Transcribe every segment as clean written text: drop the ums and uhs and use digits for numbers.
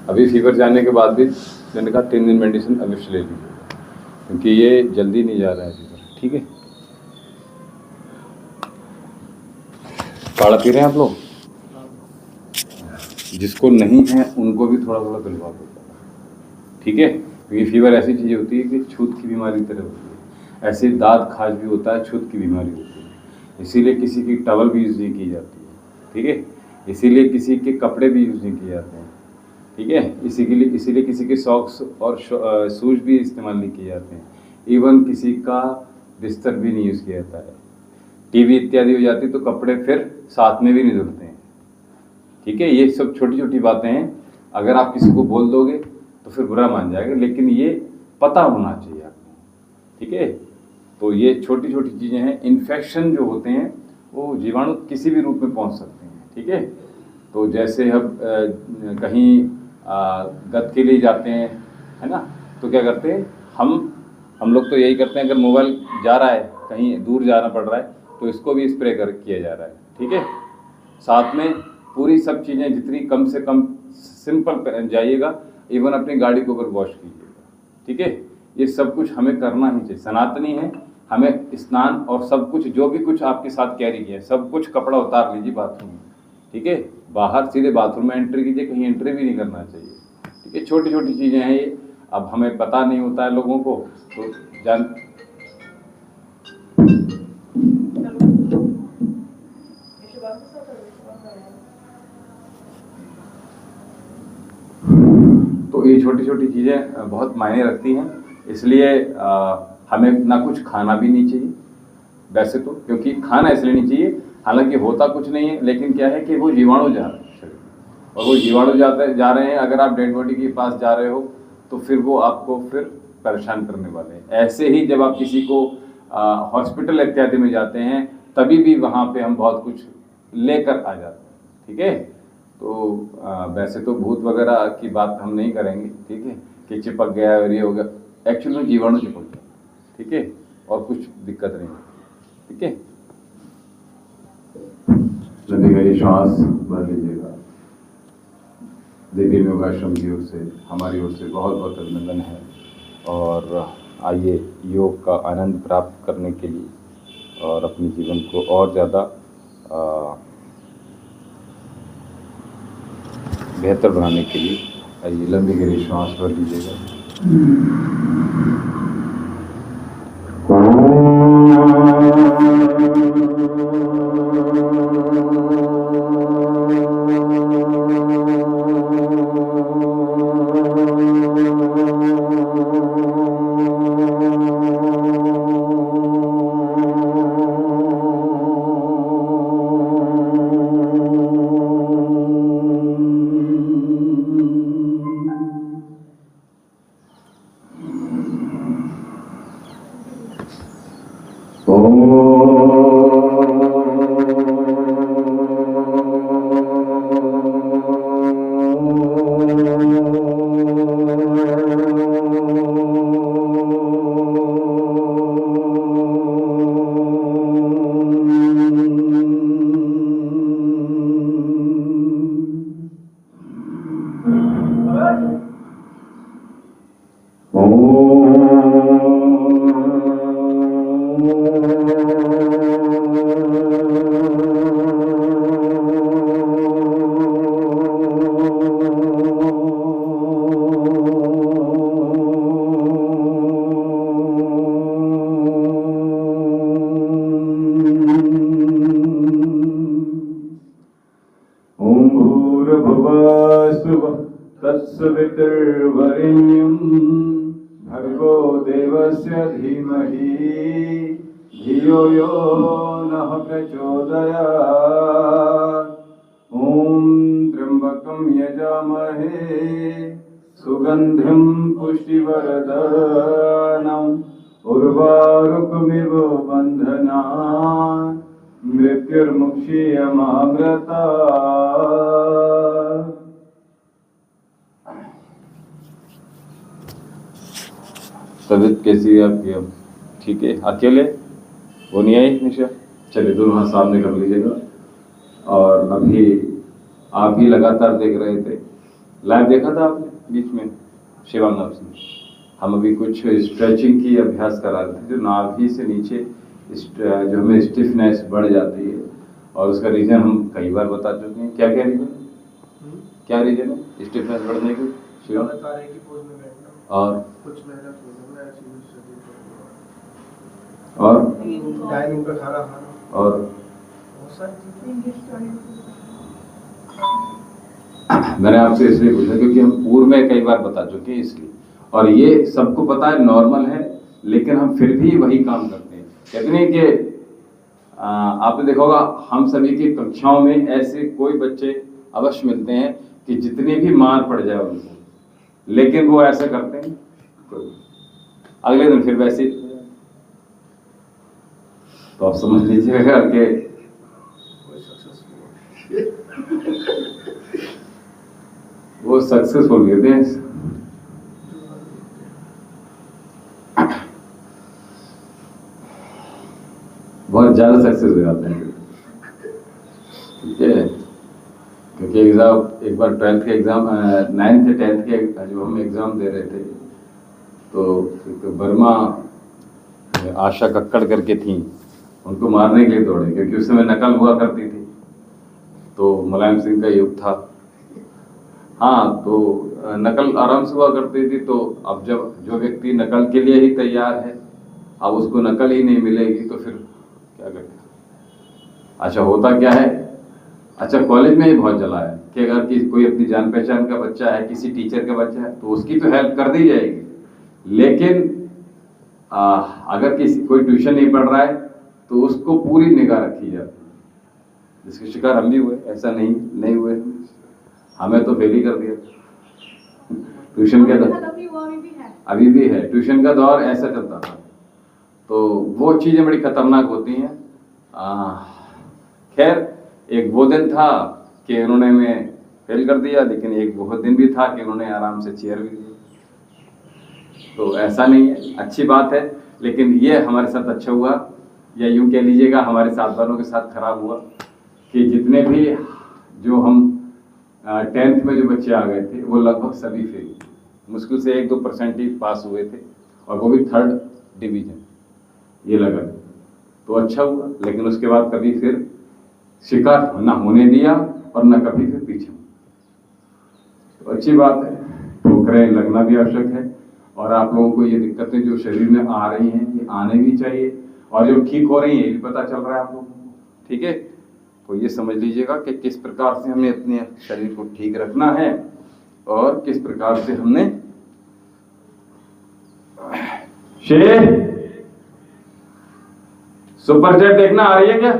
अभी फीवर जाने के बाद भी मैंने कहा 3 दिन मेडिसिन अवश्य ले लीजिए, क्योंकि ये जल्दी नहीं जा रहा है फीवर। ठीक है, काढ़ा पी रहे हैं आप लोग? जिसको नहीं है उनको भी थोड़ा थोड़ा पिलवा दो, ठीक है? क्योंकि फीवर ऐसी चीज़ होती है कि छूत की बीमारी तरह होती है, ऐसे दांत खाज भी होता है, छूत की बीमारी होती है। इसीलिए किसी की टवल भी यूज़ नहीं की जाती है, ठीक है? इसीलिए किसी के कपड़े भी यूज़ नहीं किए जाते हैं, ठीक है? इसीलिए किसी के सॉक्स और शूज भी इस्तेमाल नहीं किए जाते हैं। इवन किसी का बिस्तर भी नहीं यूज़ किया जाता है। टीवी इत्यादि हो जाती तो कपड़े फिर साथ में भी नहीं धुलते हैं, ठीक है? ये सब छोटी छोटी बातें हैं, अगर आप किसी को बोल दोगे तो फिर बुरा मान जाएगा, लेकिन ये पता होना चाहिए आपको, ठीक है? तो ये छोटी छोटी चीज़ें हैं। इन्फेक्शन जो होते हैं वो जीवाणु किसी भी रूप में पहुंच सकते हैं, ठीक है? तो जैसे हम कहीं गत के लिए जाते हैं, है ना, तो क्या करते हैं हम लोग तो यही करते हैं, अगर मोबाइल जा रहा है, कहीं दूर जाना पड़ रहा है, तो इसको भी स्प्रे किया जा रहा है, ठीक है? साथ में पूरी सब चीज़ें जितनी कम से कम सिंपल जाइएगा, इवन अपनी गाड़ी को ऊपर वॉश कीजिएगा, ठीक है? ये सब कुछ हमें करना ही चाहिए, सनातनी है। हमें स्नान और सब कुछ जो भी कुछ आपके साथ कैरी किया है, सब कुछ कपड़ा उतार लीजिए बाथरूम में, ठीक है? बाहर सीधे बाथरूम में एंट्री कीजिए, कहीं एंट्री भी नहीं करना चाहिए, ठीक है? छोटी छोटी चीज़ें हैं ये, अब हमें पता नहीं होता है लोगों को, तो जान तो ये छोटी छोटी चीज़ें बहुत मायने रखती हैं। इसलिए हमें ना कुछ खाना भी नहीं चाहिए वैसे तो, क्योंकि खाना इसलिए नहीं चाहिए, हालांकि होता कुछ नहीं है, लेकिन क्या है कि वो जीवाणु जा रहे हैं शरीर में, और वो जीवाणु जा रहे हैं। अगर आप डेड बॉडी के पास जा रहे हो तो फिर वो आपको फिर परेशान करने वाले हैं। ऐसे ही जब आप किसी को हॉस्पिटल इत्यादि में जाते हैं, तभी भी वहाँ पे हम बहुत कुछ लेकर आ जाते हैं, ठीक है? तो वैसे तो भूत वगैरह की बात हम नहीं करेंगे, ठीक है, कि चिपक गया और ये हो गया, एक्चुअली में जीवाणु चिपक गया, ठीक है, और कुछ दिक्कत नहीं, ठीक है? लंबी गहरी श्वास भर लीजिएगा। देवी योगाश्रम की ओर से, हमारी ओर से बहुत बहुत अभिनंदन है, और आइए योग का आनंद प्राप्त करने के लिए और अपने जीवन को और ज़्यादा बेहतर बनाने के लिए आइए लंबी गहरी श्वास भर लीजिएगा। तत्सवितुर्वरेण्यं भर्गो देवस्य धीमहि धियो यो नः प्रचोदयात्। ॐ त्र्यंबकं यजामहे सुगन्धिं पुष्टिवर्धनम् उर्वारुकमिव बन्धनान् मृत्युर्मुक्षीयमामृतात्। तबीयत कैसी है आपकी अब? ठीक है? अकेले वो नहीं आई निशा? चलिए दोनों हाथ सामने कर लीजिएगा। और अभी आप ही लगातार देख रहे थे लाइव देखा था आपने बीच में शिवांग आपसे? हम अभी कुछ स्ट्रेचिंग की अभ्यास करा रहे थे, जो नाभि से नीचे जो हमें स्टिफनेस बढ़ जाती है, और उसका रीजन हम कई बार बता चुके हैं। क्या क्या रीजन, क्या रीजन है स्टिफनेस बढ़ने की शिवांग? और टाइमिंग पे खाना खाना और मैंने आपसे इसलिए पूछा क्योंकि हम पूर्व में कई बार बता चुके हैं इसलिए, और ये सबको पता है, नॉर्मल है, लेकिन हम फिर भी वही काम करते हैं। कहते नहीं कि आपने देखा होगा हम सभी की कक्षाओं में ऐसे कोई बच्चे अवश्य मिलते हैं कि जितनी भी मार पड़ जाए उनको, लेकिन वो ऐसा करते हैं अगले दिन फिर वैसे। तो आप समझ लीजिएगा कि वो सक्सेसफुल कहते हैं। बहुत ज्यादा सक्सेस हो जाते हैं, ठीक है? क्योंकि एग्जाम एक बार 12th के एग्जाम 9th या 10th के जो हम एग्जाम दे रहे थे, तो एक वर्मा आशा कक्कड़ करके थी, उनको मारने के लिए दौड़े क्योंकि उस समय नकल हुआ करती थी, तो मुलायम सिंह का युग था। हाँ, तो नकल आराम से हुआ करती थी, तो अब जब जो व्यक्ति नकल के लिए ही तैयार है, अब उसको नकल ही नहीं मिलेगी तो फिर क्या करेगा? अच्छा, होता क्या है, अच्छा कॉलेज में ही बहुत चला है कि अगर कोई अपनी जान पहचान का बच्चा है, किसी टीचर का बच्चा है, तो उसकी तो हेल्प कर दी जाएगी, लेकिन अगर कोई ट्यूशन नहीं पढ़ रहा है तो उसको पूरी निगाह रखी जाती है, जिसके शिकार हम भी हुए। ऐसा नहीं हुए, हमें तो फेल ही कर दिया ट्यूशन के दौर, अभी भी है ट्यूशन का दौर ऐसा चलता था। तो वो चीजें बड़ी खतरनाक होती हैं। खैर, एक वो दिन था कि उन्होंने हमें फेल कर दिया, लेकिन एक वो दिन भी था कि उन्होंने आराम से चेयर भी दी। तो ऐसा नहीं है, अच्छी बात है, लेकिन ये हमारे साथ अच्छा हुआ, या यूं कह लीजिएगा हमारे साथ वालों के साथ खराब हुआ कि जितने भी जो हम 10th में जो बच्चे आ गए थे वो लगभग सभी फेल, मुश्किल से 1-2% ही पास हुए थे, और वो भी 3rd डिवीजन ये लगा। तो अच्छा हुआ, लेकिन उसके बाद कभी फिर शिकार ना होने दिया और ना कभी फिर पीछे। तो अच्छी बात है, ठोकरें लगना भी आवश्यक है, और आप लोगों को ये दिक्कतें जो शरीर में आ रही हैं ये आने भी चाहिए, और जो ठीक हो रही हैं ये भी पता चल रहा है आप लोगों को, ठीक है? तो ये समझ लीजिएगा कि किस प्रकार से हमें अपने शरीर को ठीक रखना है और किस प्रकार से हमने सुपर चैट देखना आ रही है क्या?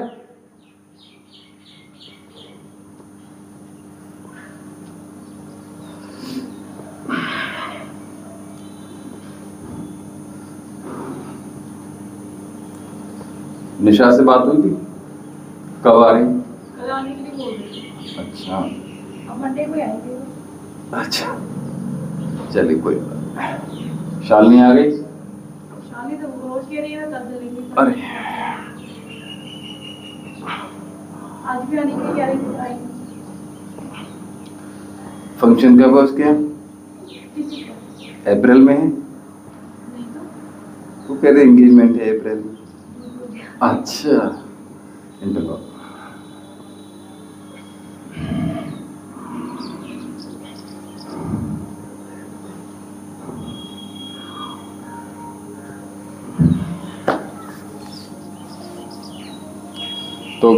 निशा से बात हुई थी? कब आ रही? कल आने के लिए बोल रही थी। अच्छा, अब मंडे को आएंगे। अच्छा, चलिए कोई बात नहीं। शालिनी आ गई? शालिनी तो रोज कह रही है ना, 10 दिन। अरे आज भी आने के लिए आई। फंक्शन कब है उसके? अप्रैल में है? नहीं तो वो कह रहे एंगेजमेंट है अप्रैल में। अच्छा, इंटरव्यू। तो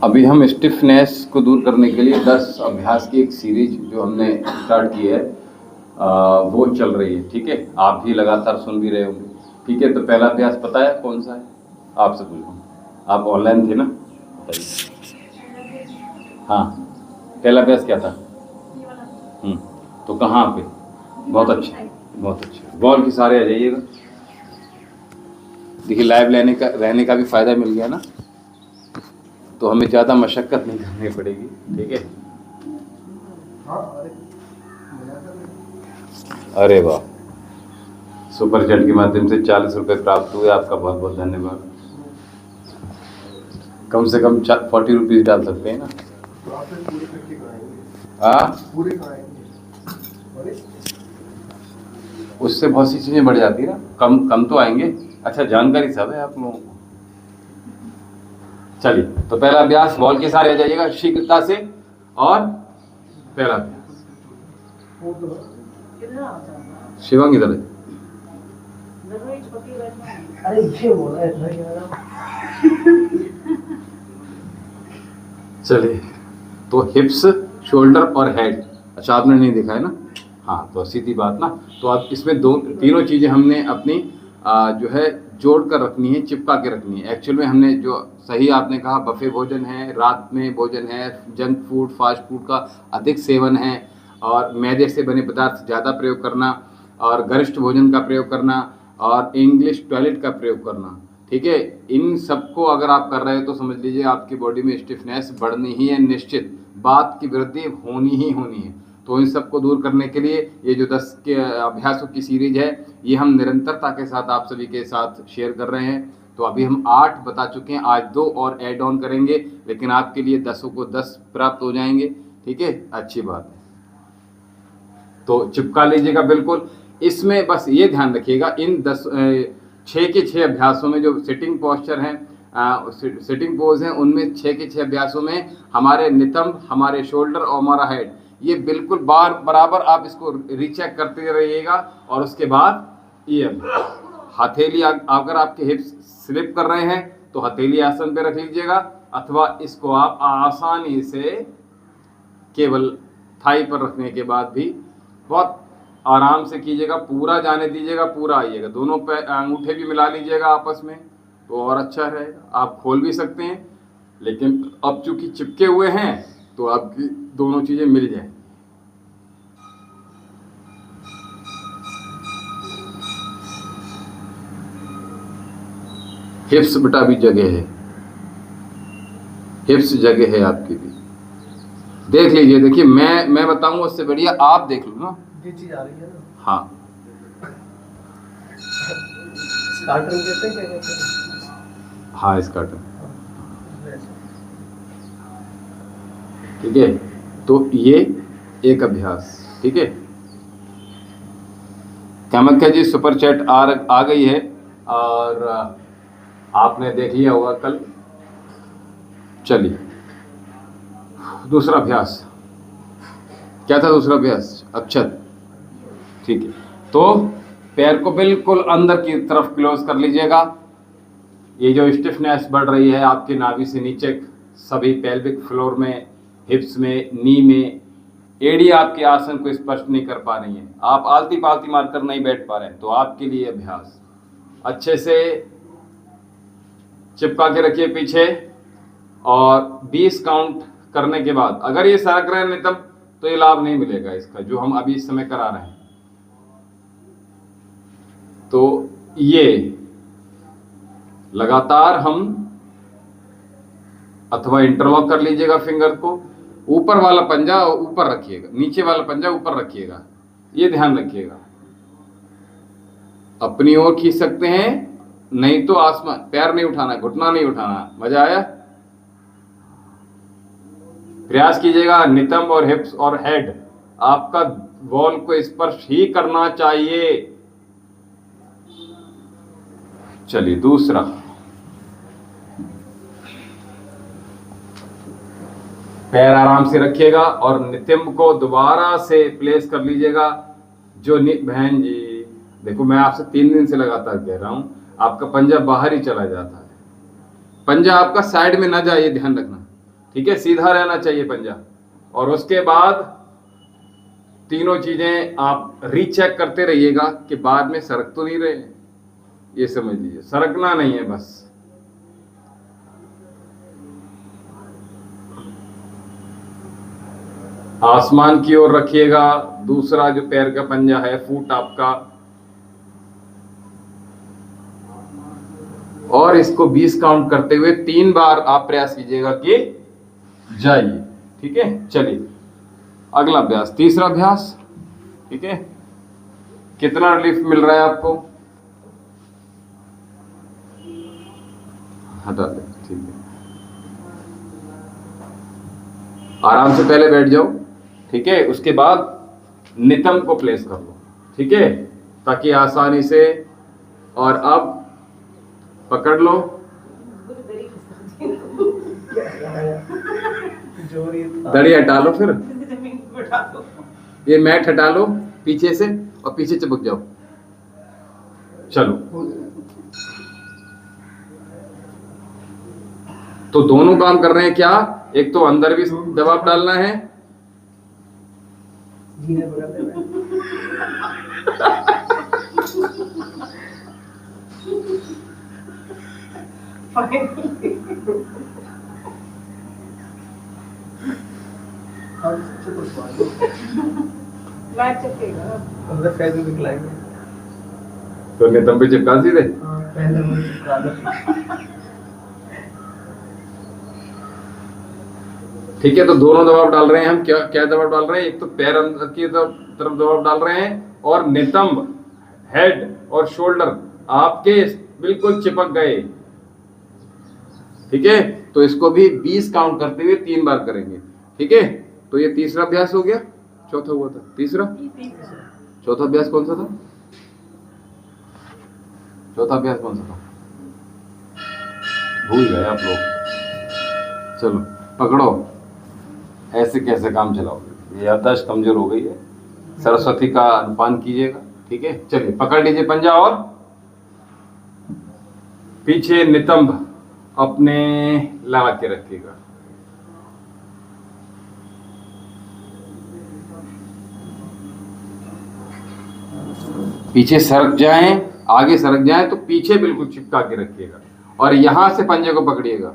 अभी हम स्टिफनेस को दूर करने के लिए 10 अभ्यास की एक सीरीज जो हमने स्टार्ट की है वो चल रही है, ठीक है? आप भी लगातार सुन भी रहे होंगे, ठीक है? तो पहला अभ्यास पता है कौन सा है? आपसे पूछूं, आप ऑनलाइन थे ना? हाँ, पहला अभ्यास क्या था? तो कहाँ पे? बहुत अच्छा, बहुत अच्छा। बॉल के सारे आ जाइएगा। देखिए, लाइव रहने का भी फायदा मिल गया ना, तो हमें ज़्यादा मशक्क़त नहीं करनी पड़ेगी, ठीक है? अरे वाह, सुपर चैट के माध्यम से 40 रुपये प्राप्त हुए, आपका बहुत बहुत धन्यवाद। कम से कम 40 रुपीज़ डाल सकते हैं ना? हाँ, उससे बहुत सी चीजें बढ़ जाती है ना, कम कम तो आएंगे। अच्छा, जानकारी सब है आप लोगों को। चलिए, तो पहला अभ्यास बॉल के साथ आ जाइएगा शीघ्रता से। और पहला अभ्यास, शिवंग इधर है। अरे ये बोला है चलिए, तो हिप्स, शोल्डर और हेड। अच्छा, आपने नहीं देखा है ना? हाँ, तो सीधी बात ना। तो अब इसमें तीनों चीज़ें हमने अपनी जो है जोड़ कर रखनी है, चिपका के रखनी है। एक्चुअल में हमने जो सही आपने कहा, बफे भोजन है, रात में भोजन है, जंक फूड, फास्ट फूड का अधिक सेवन है, और मैदे से बने पदार्थ ज़्यादा प्रयोग करना, और गरिष्ठ भोजन का प्रयोग करना, और इंग्लिश टॉयलेट का प्रयोग करना। ठीक है, इन सबको अगर आप कर रहे हैं तो समझ लीजिए आपकी बॉडी में स्टिफनेस बढ़नी ही है, निश्चित बात की वृद्धि होनी ही होनी है। तो इन सबको दूर करने के लिए ये जो 10 के अभ्यासों की सीरीज है, ये हम निरंतरता के साथ आप सभी के साथ शेयर कर रहे हैं। तो अभी हम 8 बता चुके हैं, आज 2 और ऐड ऑन करेंगे, लेकिन आपके लिए 10 को 10 प्राप्त हो जाएंगे। ठीक है, अच्छी बात है। तो चिपका लीजिएगा बिल्कुल। इसमें बस ये ध्यान रखिएगा, इन 6 के 6 अभ्यासों में जो सिटिंग पोस्चर हैं, सिटिंग पोज हैं, उनमें 6 के 6 अभ्यासों में हमारे नितंब, हमारे शोल्डर और हमारा हेड, ये बिल्कुल बराबर आप इसको रीचेक करते रहिएगा। और उसके बाद ये हथेली, अगर आपके हिप्स स्लिप कर रहे हैं तो हथेली आसन पे रख लीजिएगा, अथवा इसको आप आसानी से केवल थाई पर रखने के बाद भी बहुत आराम से कीजिएगा। पूरा जाने दीजिएगा, पूरा आइएगा, दोनों पे अंगूठे भी मिला लीजिएगा आपस में, तो और अच्छा रहेगा। आप खोल भी सकते हैं, लेकिन अब चूंकि चिपके हुए हैं तो आपकी दोनों चीजें मिल जाएंगी। हिप्स बेटा भी जगह है, हिप्स जगह है आपकी भी, देख लीजिए। देखिए, मैं बताऊंगा उससे बढ़िया आप देख लो ना, ये चीज आ रही है ना। हाँ, स्टार्टर कहते हैं, क्या कहते हैं? हाँ, इसका टर्म। ठीक है, तो ये एक अभ्यास। ठीक है, कामाख्या जी सुपर चैट आ गई है, और आपने देख लिया होगा कल। चलिए, दूसरा अभ्यास क्या था? दूसरा अभ्यास अक्षत। ठीक है, तो पैर को बिल्कुल अंदर की तरफ क्लोज कर लीजिएगा। ये जो स्टिफनेस बढ़ रही है आपके नाभि से नीचे, सभी पेल्विक फ्लोर में, हिप्स में, नी में, एड़ी आपके आसन को स्पर्श नहीं कर पा रही है, आप आलती पालती मारकर नहीं बैठ पा रहे हैं, तो आपके लिए अभ्यास अच्छे से चिपका के रखिए पीछे, और 20 काउंट करने के बाद अगर ये सरक रहे हैं तब तो ये लाभ नहीं मिलेगा इसका, जो हम अभी इस समय करा रहे हैं। तो ये लगातार हम, अथवा इंटरलॉक कर लीजिएगा फिंगर को, ऊपर वाला पंजा ऊपर रखिएगा, नीचे वाला पंजा ऊपर रखिएगा, ये ध्यान रखिएगा। अपनी ओर खींच सकते हैं, नहीं तो आसमान, पैर नहीं उठाना, घुटना नहीं उठाना। मजा आया? प्रयास कीजिएगा, नितंब और हिप्स और हेड आपका वॉल को स्पर्श ही करना चाहिए। चलिए, दूसरा पैर आराम से रखिएगा और नितंब को दोबारा से प्लेस कर लीजिएगा। जो बहन जी देखो, मैं आपसे 3 दिन से लगातार कह रहा हूं, आपका पंजा बाहर ही चला जाता है। पंजा आपका साइड में ना जाए, ये ध्यान रखना। ठीक है, सीधा रहना चाहिए पंजा। और उसके बाद तीनों चीजें आप रीचेक करते रहिएगा कि बाद में सरक तो नहीं रहे, ये समझ लीजिए, सरकना नहीं है बस। आसमान की ओर रखिएगा दूसरा जो पैर का पंजा है, फुट आपका, और इसको 20 काउंट करते हुए 3 बार आप प्रयास कीजिएगा कि जाइए। ठीक है, चलिए अगला अभ्यास, तीसरा अभ्यास। ठीक है, कितना रिलीफ मिल रहा है आपको? हटा दे। ठीक है, आराम से पहले बैठ जाओ। ठीक है, उसके बाद नितंब को प्लेस कर लो, ठीक है, ताकि आसानी से। और अब पकड़ लो, दड़ी हटा लो, फिर ये मैट हटा लो पीछे से और पीछे चिपक जाओ। चलो, तो दोनों काम कर रहे हैं क्या? एक तो अंदर भी दबाव डालना है, लाइट चपेगा अंदर फेविक्विक लाएंगे। तो नितंब पे चिपका सीधे। पहले वो चिपका दो। ठीक है, तो दोनों दबाव डाल रहे हैं हम। क्या क्या दबाव डाल रहे हैं? एक तो पैर अंदर की तरफ दबाव डाल रहे हैं, और नितंब, हेड और शोल्डर आपके बिल्कुल चिपक गए। ठीक है, तो इसको भी 20 काउंट करते हुए 3 बार करेंगे। ठीक है, तो ये तीसरा अभ्यास हो गया। चौथा हुआ था, तीसरा। चौथा अभ्यास कौन सा था? चौथा अभ्यास कौन सा था? भूल गए आप लोग। चलो पकड़ो, ऐसे कैसे काम चलाओगे? ये याददाश्त कमजोर हो गई है। सरस्वती का अनुपान कीजिएगा। ठीक है, चलिए पकड़ लीजिए पंजा, और पीछे नितंब अपने लगा के रखिएगा। पीछे सरक जाएं, आगे सरक जाएं तो पीछे बिल्कुल चिपका के रखिएगा, और यहां से पंजे को पकड़िएगा।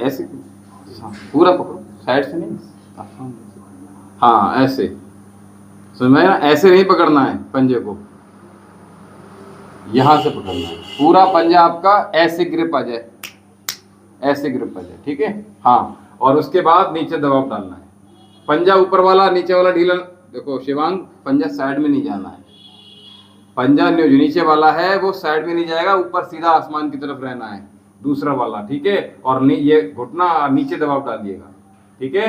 ऐसे पूरा पकड़ो, साइड से नहीं। हाँ ऐसे, समझ में आया? ऐसे नहीं पकड़ना है पंजे को, यहां से पकड़ना है। पूरा पंजा आपका ऐसे ग्रिप आ जाए, ऐसे ग्रिप आ जाए। ठीक है, हाँ, और उसके बाद नीचे दबाव डालना है। पंजा ऊपर वाला, नीचे वाला ढीला। देखो शिवांग, पंजा साइड में नहीं जाना है। पंजा जो नीचे वाला है वो साइड में नहीं जाएगा, ऊपर सीधा आसमान की तरफ रहना है, दूसरा वाला। ठीक है, और ये घुटना नीचे दबाव डालिएगा। ठीक है,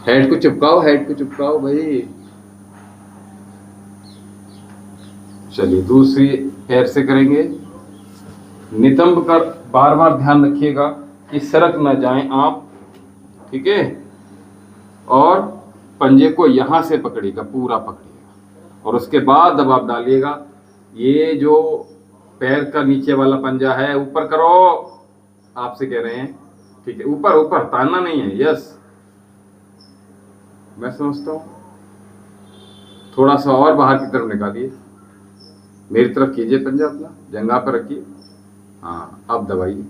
हेड को चिपकाओ, हेड को चिपकाओ भाई। चलिए दूसरी पैर से करेंगे। नितंब का बार बार ध्यान रखिएगा कि सरक न जाएं आप। ठीक है, और पंजे को यहां से पकड़िएगा, पूरा पकड़िएगा, और उसके बाद दबाव डालिएगा। ये जो पैर का नीचे वाला पंजा है ऊपर करो, आपसे कह रहे हैं। ठीक है, ऊपर ऊपर, तानना नहीं है। यस, मैं समझता हूं। थोड़ा सा और बाहर की तरफ निकालिए, मेरी तरफ कीजिए पंजा अपना, जंघा पर रखिए। हाँ, अब दबाइए,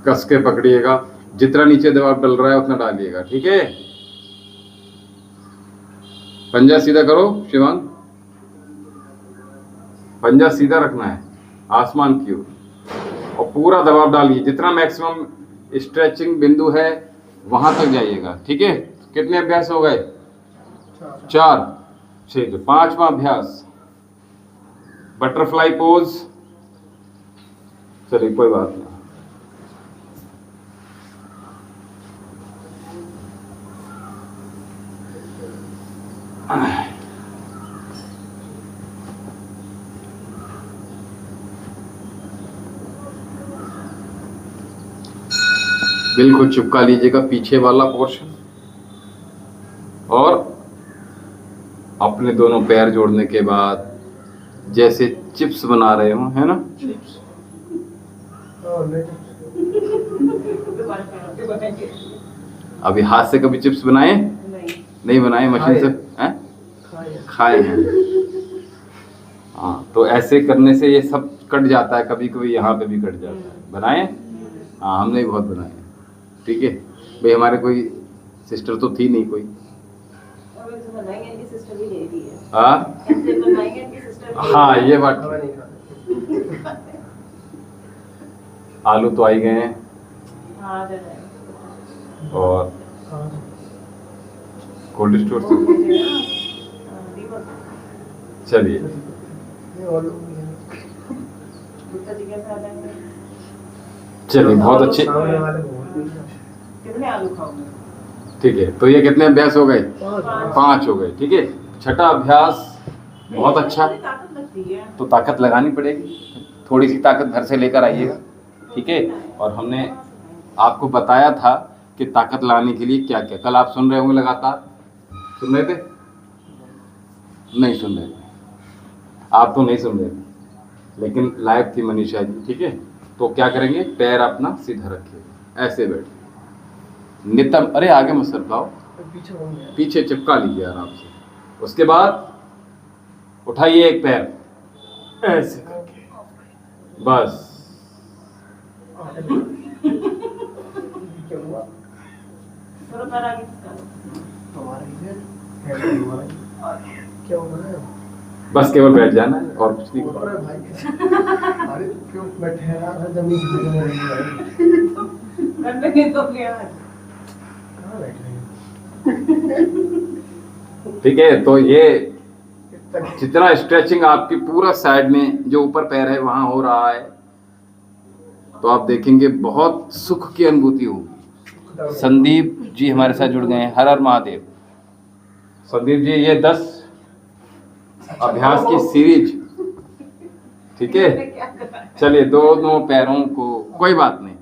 कस के पकड़िएगा। जितना नीचे दबाव डल रहा है उतना डालिएगा। ठीक है, पंजा सीधा करो शिवांग, पंजा सीधा रखना है आसमान की ओर, और पूरा दबाव डालिए। जितना मैक्सिमम स्ट्रेचिंग बिंदु है वहां तक जाइएगा। ठीक है, कितने अभ्यास हो गए? 4। 6। 5वां अभ्यास, बटरफ्लाई पोज। चलिए कोई बात नहीं। बिल्कुल चिपका लीजिएगा पीछे वाला पोर्शन, और अपने दोनों पैर जोड़ने के बाद जैसे चिप्स बना रहे हो, है ना? अभी हाथ से कभी चिप्स बनाए? नहीं बनाए, मशीन से हैं? खाए हैं। हाँ, तो ऐसे करने से ये सब कट जाता है, कभी कभी यहाँ पे भी कट जाता है। बनाए? हाँ, हमने भी बहुत बनाए। ठीक है भाई, हमारे कोई सिस्टर तो थी नहीं कोई। हाँ ये बात, आलू तो आ ही गए हैं, और कोल्ड स्टोर से। चलिए चलिए बहुत अच्छे। सामने वाले को बोल दीजिए। कितने आलू खाओगे? ठीक है, तो ये कितने अभ्यास हो गए? पाँच। 5 हो गए। ठीक है, छठा अभ्यास बहुत अच्छा। थोड़ी ताकत लगती है। तो ताकत लगानी पड़ेगी, थोड़ी सी ताकत घर से लेकर आइएगा। ठीक है, और हमने आपको बताया था कि ताकत लाने के लिए क्या क्या, कल आप सुन रहे होंगे लगातार। सुन रहे थे? नहीं सुन रहे थे आप, तो नहीं सुन रहे थे, लेकिन लाइव थी मनीषा जी। ठीक है, तो क्या करेंगे, पैर अपना सीधा रखिए, ऐसे बैठिए, नितंब, अरे आगे मत सरकाओ, पीछे हो गया। पीछे चिपका लीजिए आराम से। उसके बाद उठाइए एक पैर ऐसे करके, बस। क्या हुआ? थोड़ा पैर आगे खिसका लो। हमारा ही है। क्या हुआ है? बस केवल बैठ जाना है और कुछ नहीं करना। अरे भाई, अरे क्यों मैं ठहरा था जमीन पे नहीं रही भाई। करने नहीं तो क्या है? कहाँ बैठ रहे हैं? ठीक है, तो ये जितना स्ट्रेचिंग आपकी पूरा साइड में जो ऊपर पैर है वहां हो रहा है, तो आप देखेंगे बहुत सुख की अनुभूति होगी। संदीप जी हमारे साथ जुड़ गए हैं, हर हर महादेव। संदीप जी, ये 10 अभ्यास की सीरीज। ठीक है, चलिए दोनों पैरों को, कोई बात नहीं,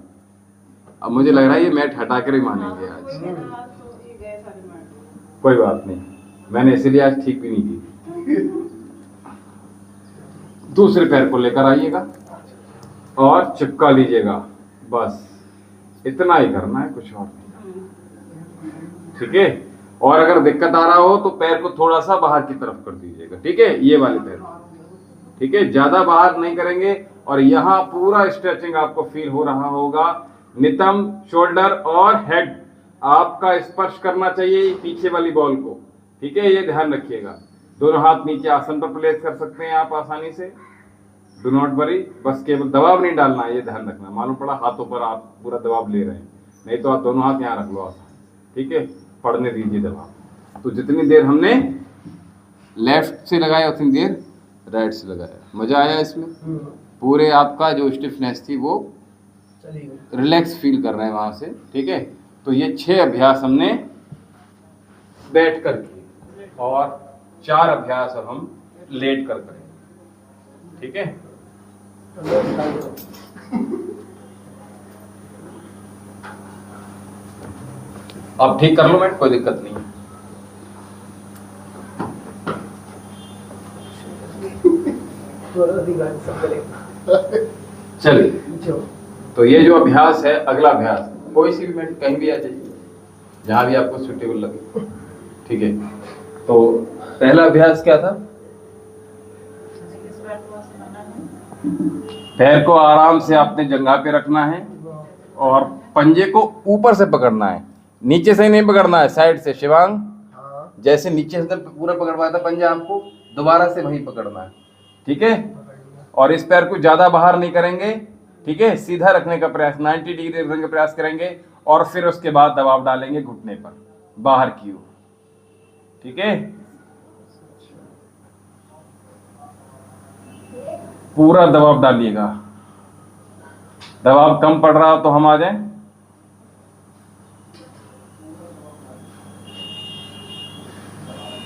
अब मुझे लग रहा है ये मैट हटा कर ही मानेंगे आज। कोई बात नहीं, मैंने इसीलिए आज ठीक भी नहीं की। दूसरे पैर को लेकर आइएगा और चिपका लीजिएगा, बस इतना ही करना है, कुछ और नहीं। ठीक है, और अगर दिक्कत आ रहा हो तो पैर को थोड़ा सा बाहर की तरफ कर दीजिएगा। ठीक है, ये वाले पैर, ठीक है, ज्यादा बाहर नहीं करेंगे। और यहाँ पूरा स्ट्रेचिंग आपको फील हो रहा होगा। नितंब, शोल्डर और हेड आपका स्पर्श करना चाहिए पीछे वाली बॉल को। ठीक है, ये ध्यान रखिएगा। दोनों हाथ नीचे आसन पर प्लेस कर सकते हैं आप आसानी से, डू नॉट वरी। बस केवल दबाव नहीं डालना है, ये ध्यान रखना। मालूम पड़ा हाथों पर आप पूरा दबाव ले रहे हैं, नहीं तो आप दोनों हाथ यहाँ रख लो आसान। ठीक है, पढ़ने दीजिए दबाव। तो जितनी देर हमने लेफ्ट से लगाया उतनी देर राइट से लगाया। मजा आया इसमें? पूरे आपका जो स्टिफनेस थी वो रिलैक्स फील कर रहे हैं वहां से। ठीक है, तो ये 6 अभ्यास हमने बैठ कर किए और 4 अभ्यास अब हम लेट कर करेंगे। ठीक है, अब ठीक कर लो मैट, कोई दिक्कत नहीं है। चलिए, तो ये जो अभ्यास है, अगला अभ्यास कोई सी भी मैट कहीं भी आ जाइए, जहां भी आपको सुटेबल लगे। ठीक है, तो पहला अभ्यास क्या था? पैर को आराम से आपने जंघा पे रखना है और पंजे को ऊपर से पकड़ना है, नीचे से नहीं पकड़ना है, साइड से। शिवांग, जैसे नीचे से पूरा पकड़वाया था पंजा, आपको दोबारा से वहीं पकड़ना है। ठीक है, और इस पैर को ज्यादा बाहर नहीं करेंगे। ठीक है, सीधा रखने का प्रयास, 90 डिग्री रखने का प्रयास करेंगे और फिर उसके बाद दबाव डालेंगे घुटने पर बाहर की ओर। ठीक है, पूरा दबाव डालिएगा। दबाव कम पड़ रहा हो तो हम आ जाएं।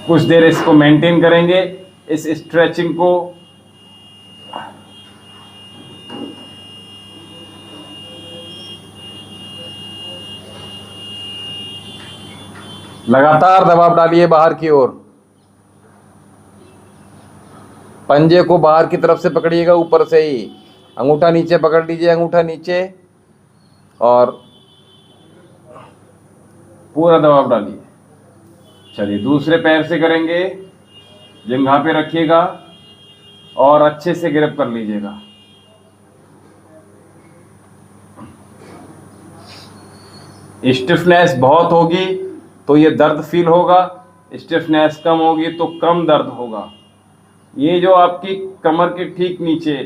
कुछ देर इसको मेंटेन करेंगे, इस स्ट्रेचिंग को। लगातार दबाव डालिए बाहर की ओर। पंजे को बाहर की तरफ से पकड़िएगा, ऊपर से ही। अंगूठा नीचे पकड़ लीजिए, अंगूठा नीचे, और पूरा दबाव डालिए। चलिए, दूसरे पैर से करेंगे। जंघा पे रखिएगा और अच्छे से ग्रिप कर लीजिएगा। स्टिफनेस बहुत होगी तो ये दर्द फील होगा, स्टिफनेस कम होगी तो कम दर्द होगा। ये जो आपकी कमर के ठीक नीचे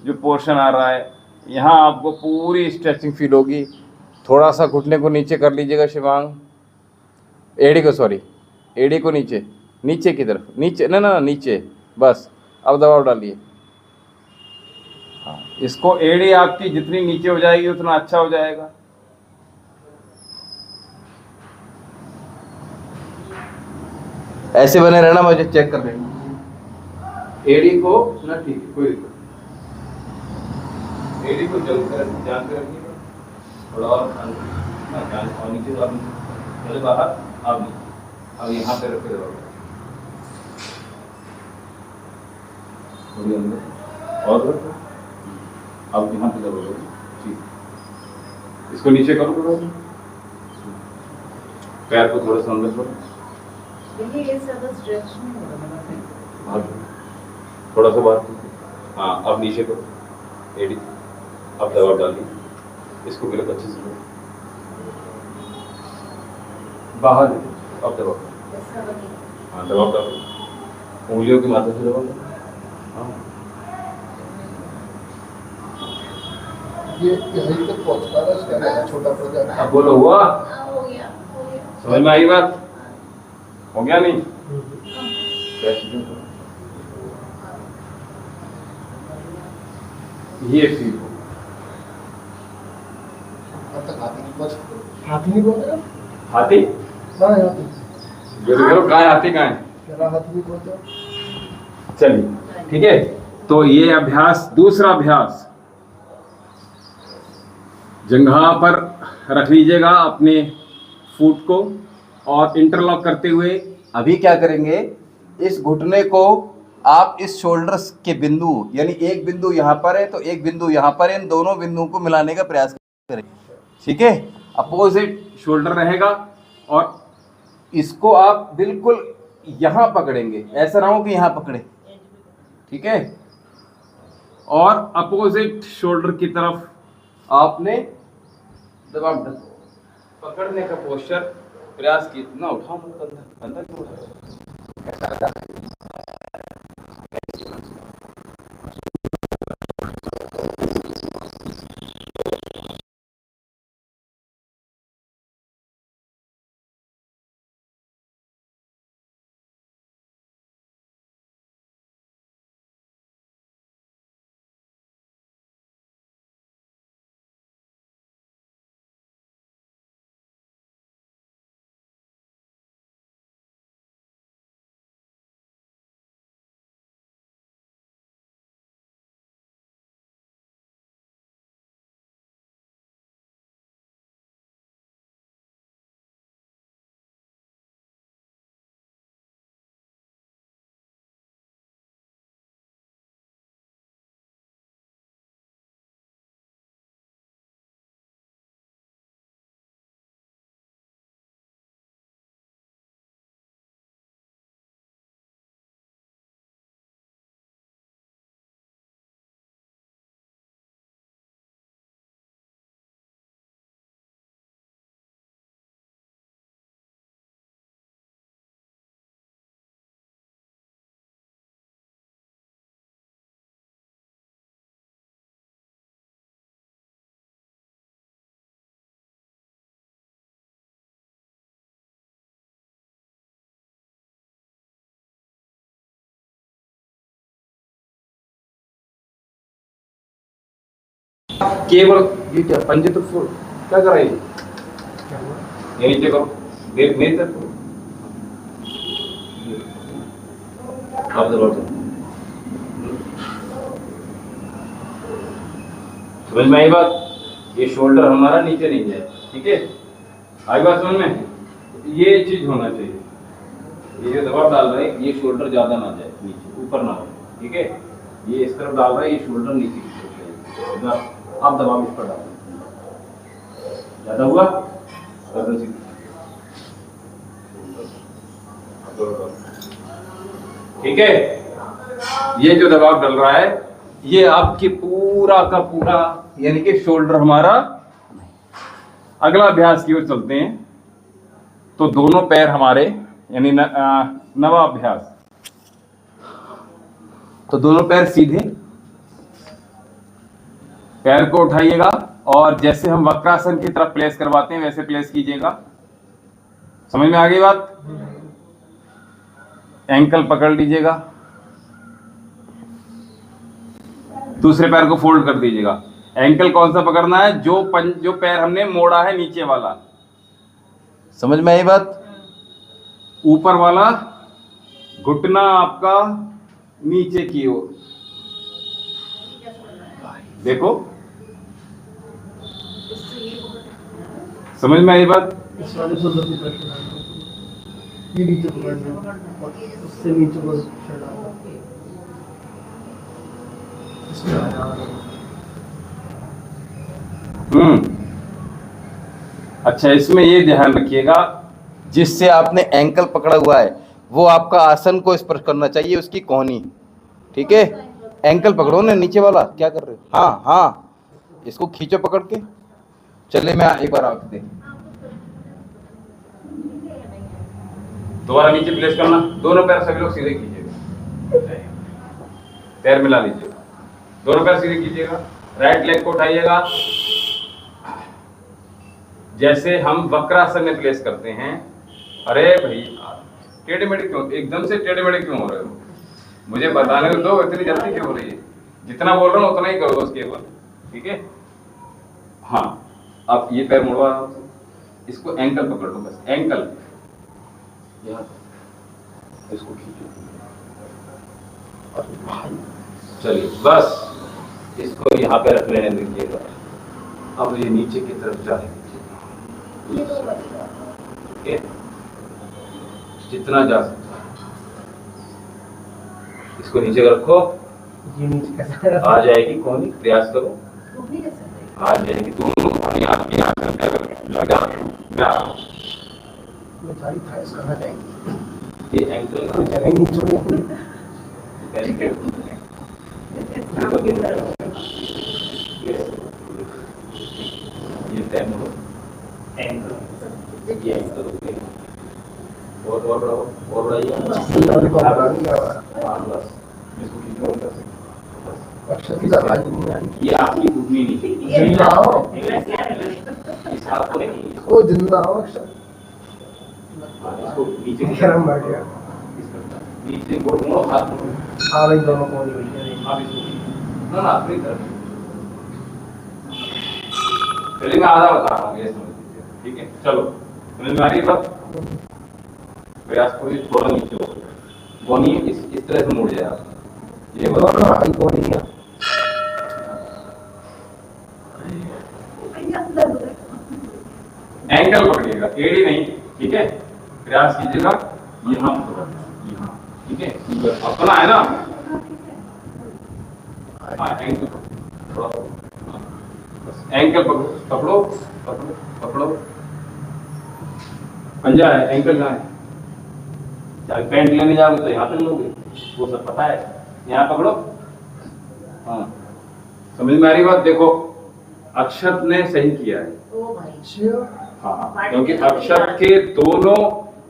जो पोर्शन आ रहा है, यहाँ आपको पूरी स्ट्रेचिंग फील होगी। थोड़ा सा घुटने को नीचे कर लीजिएगा शिवांग, एड़ी को, सॉरी, एड़ी को नीचे, नीचे की तरफ, नीचे, ना नीचे, बस। अब दबाव डालिए। हाँ, इसको एड़ी आपकी जितनी नीचे हो जाएगी उतना अच्छा हो जाएगा। ऐसे बने रहना, मुझे चेक कर लेना एडी को ना। ठीक है, कोई दिक्कत नहीं। एडी को जान के रखिएगा थोड़ा और ध्यान और नीचे तो पहले बाहर, अब नहीं, अब यहाँ पे रखे रहो थोड़ी अंदर और रखो, अब यहाँ पे दबाओ। ठीक, इसको नीचे करो थोड़ा, पैर को थोड़ा सा अंदर करो, देखिए ये सब स्ट्रेच नहीं हो रहा है। थोड़ा सा बाहर। हाँ, अब नीचे करो एडी, अब दबाव डालिए, इसको गलत अच्छे से लो, बाहर अब दबाव। हाँ, दबाव डालो, उंगलियों की माथे से दबाव। हाँ, ये यहीं तक पहुंचता है, इसका नया छोटा प्रोजेक्ट। अब बोलो हुआ, हो गया हो गया। समझ में आई बात? हो गया नहीं? ये फील हो, अब तक हाथी नहीं पहुंचा। हाथी नहीं पहुंचा? हाथी हाँ हाथी। कहाँ है हाथी, कहाँ है? मेरा हाथी नहीं पहुंचा। चलिए ठीक है। तो ये अभ्यास, दूसरा अभ्यास, जंघा पर रख लीजिएगा अपने फुट को और इंटरलॉक करते हुए अभी क्या करेंगे, इस घुटने को आप इस शोल्डर्स के बिंदु, यानी एक बिंदु यहाँ पर है तो एक बिंदु यहाँ पर है, इन दोनों बिंदुओं को मिलाने का प्रयास करेंगे। ठीक है, अपोजिट शोल्डर रहेगा और इसको आप बिल्कुल यहाँ पकड़ेंगे, ऐसा ना हो कि यहाँ पकड़े। ठीक है, और अपोजिट शोल्डर की तरफ आपने दबाव पकड़ने का पोस्चर प्रयास की ना, उठाओ अंदर क्यों उठाओ? केवल ये क्या पंजे तो फोड़, क्या कर रही है? ये नीचे करो, देख मेरी तरफ करो, आप दबाओ। समझ में आई बात? ये शोल्डर हमारा नीचे नहीं जाए। ठीक है, आई बात समझ में? ये चीज होना चाहिए, ये जो दबाव डाल रहे हैं ये शोल्डर ज्यादा ना जाए नीचे, ऊपर ना हो। ठीक है, ये इस तरफ डाल रहा है, ये शोल्डर नीचे की तरफ जाए। आप दबाव इस पर डालो, ज्यादा हुआ ठीक है। ये जो दबाव डल रहा है ये आपकी पूरा का पूरा, यानी कि शोल्डर हमारा। अगला अभ्यास की ओर चलते हैं। तो दोनों पैर हमारे, यानी नवा अभ्यास, तो दोनों पैर सीधे, पैर को उठाइएगा और जैसे हम वक्रासन की तरफ प्लेस करवाते हैं वैसे प्लेस कीजिएगा। समझ में आ गई बात? एंकल पकड़ लीजिएगा, दूसरे पैर को फोल्ड कर दीजिएगा। एंकल कौन सा पकड़ना है? जो पैर हमने मोड़ा है नीचे वाला, समझ में आई बात? ऊपर वाला घुटना आपका नीचे की ओर, देखो समझ में आई बात? इस वाले शोल्डर की प्रेशर डालना, ये नीचे पकड़ना और उससे नीचे को प्रेशर डालना, इसमें आया। अच्छा, इसमें ये ध्यान रखिएगा, जिससे आपने एंकल पकड़ा हुआ है वो आपका आसन को स्पर्श करना चाहिए, उसकी कोहनी। ठीक है, एंकल पकड़ो ना नीचे वाला, क्या कर रहे हो? हाँ हाँ, इसको खींचो पकड़ के। चले मैं एक बार आपसे दोबारा नीचे प्लेस करना, दोनों पैर सभी लोग सीधे कीजिएगा, पैर मिला लीजिएगा, दोनों पैर सीधे कीजिएगा, राइट लेग को उठाइएगा, जैसे हम वक्रासन में प्लेस करते हैं। अरे भाई टेढ़े मेढ़े क्यों, एकदम से टेढ़े मेढ़े क्यों हो रहे हो? मुझे बताने दो, इतनी जल्दी क्यों हो रही है? जितना बोल रहा हूँ उतना ही करो बस केवल, ठीक है? हाँ, अब ये पैर मुड़वा, इसको एंकल पकड़ लो, बस एंकल यहाँ, इसको खींचो, चलिए बस इसको यहाँ पे रख लेने दीजिएगा। अब ये नीचे की तरफ जाने दीजिएगा, ठीक है? जितना जा सकता है इसको नीचे रखो, ये नीचे कैसे आ जाएगी कोहनी, प्रयास करो, वो भी कैसे करें? आ जाएगी दोनों कोहनी आपकी यहाँ लगा। मैं सारी थाइस करना चाहिए, ये एंकल कोई जगह ही नहीं छोड़ी। ये तय हो, एंकल, ये एंकल हो गया, और बढ़ाओ, और बढ़ाइए, हाँ बस, इसको खींचो ऊपर से, अक्षर की आवाज नहीं आ रही। ये आपकी घुटनी नहीं, जिंदा हो, इस हाथ को नहीं, ओ जिंदा हो अक्षर। इसको नीचे की गरम बैठ गया। नीचे घुटनों हाथ में, हाँ भाई दोनों को नहीं भैया। आप इसको ना अपनी तरफ, चलिए मैं आधा बता रहा हूँ, ये समझ लीजिए, ठीक है? चलो समझ में आ रही है बात? प्रयास करिए थोड़ा नीचे हो, बोनी इस तरह से मुड़ जाए आप, ये दोनों हाई को नहीं है। एंकल पकड़िएगा, एड़ी नहीं, ठीक है? प्रयास कीजिएगा यहाँ, ठीक है? अपना है ना, हाँ एंकल थोड़ा, एंकल पकड़ो, पकड़ो पकड़ो पकड़ो, पंजा है, एंकल कहाँ है? चाहे पैंट लेने जाओगे तो यहाँ पे लोगे, वो सब पता है, यहाँ पकड़ो। हाँ समझ में आ रही बात? देखो अक्षत ने सही किया है, ओ भाई, हाँ, क्योंकि अक्षत के दोनों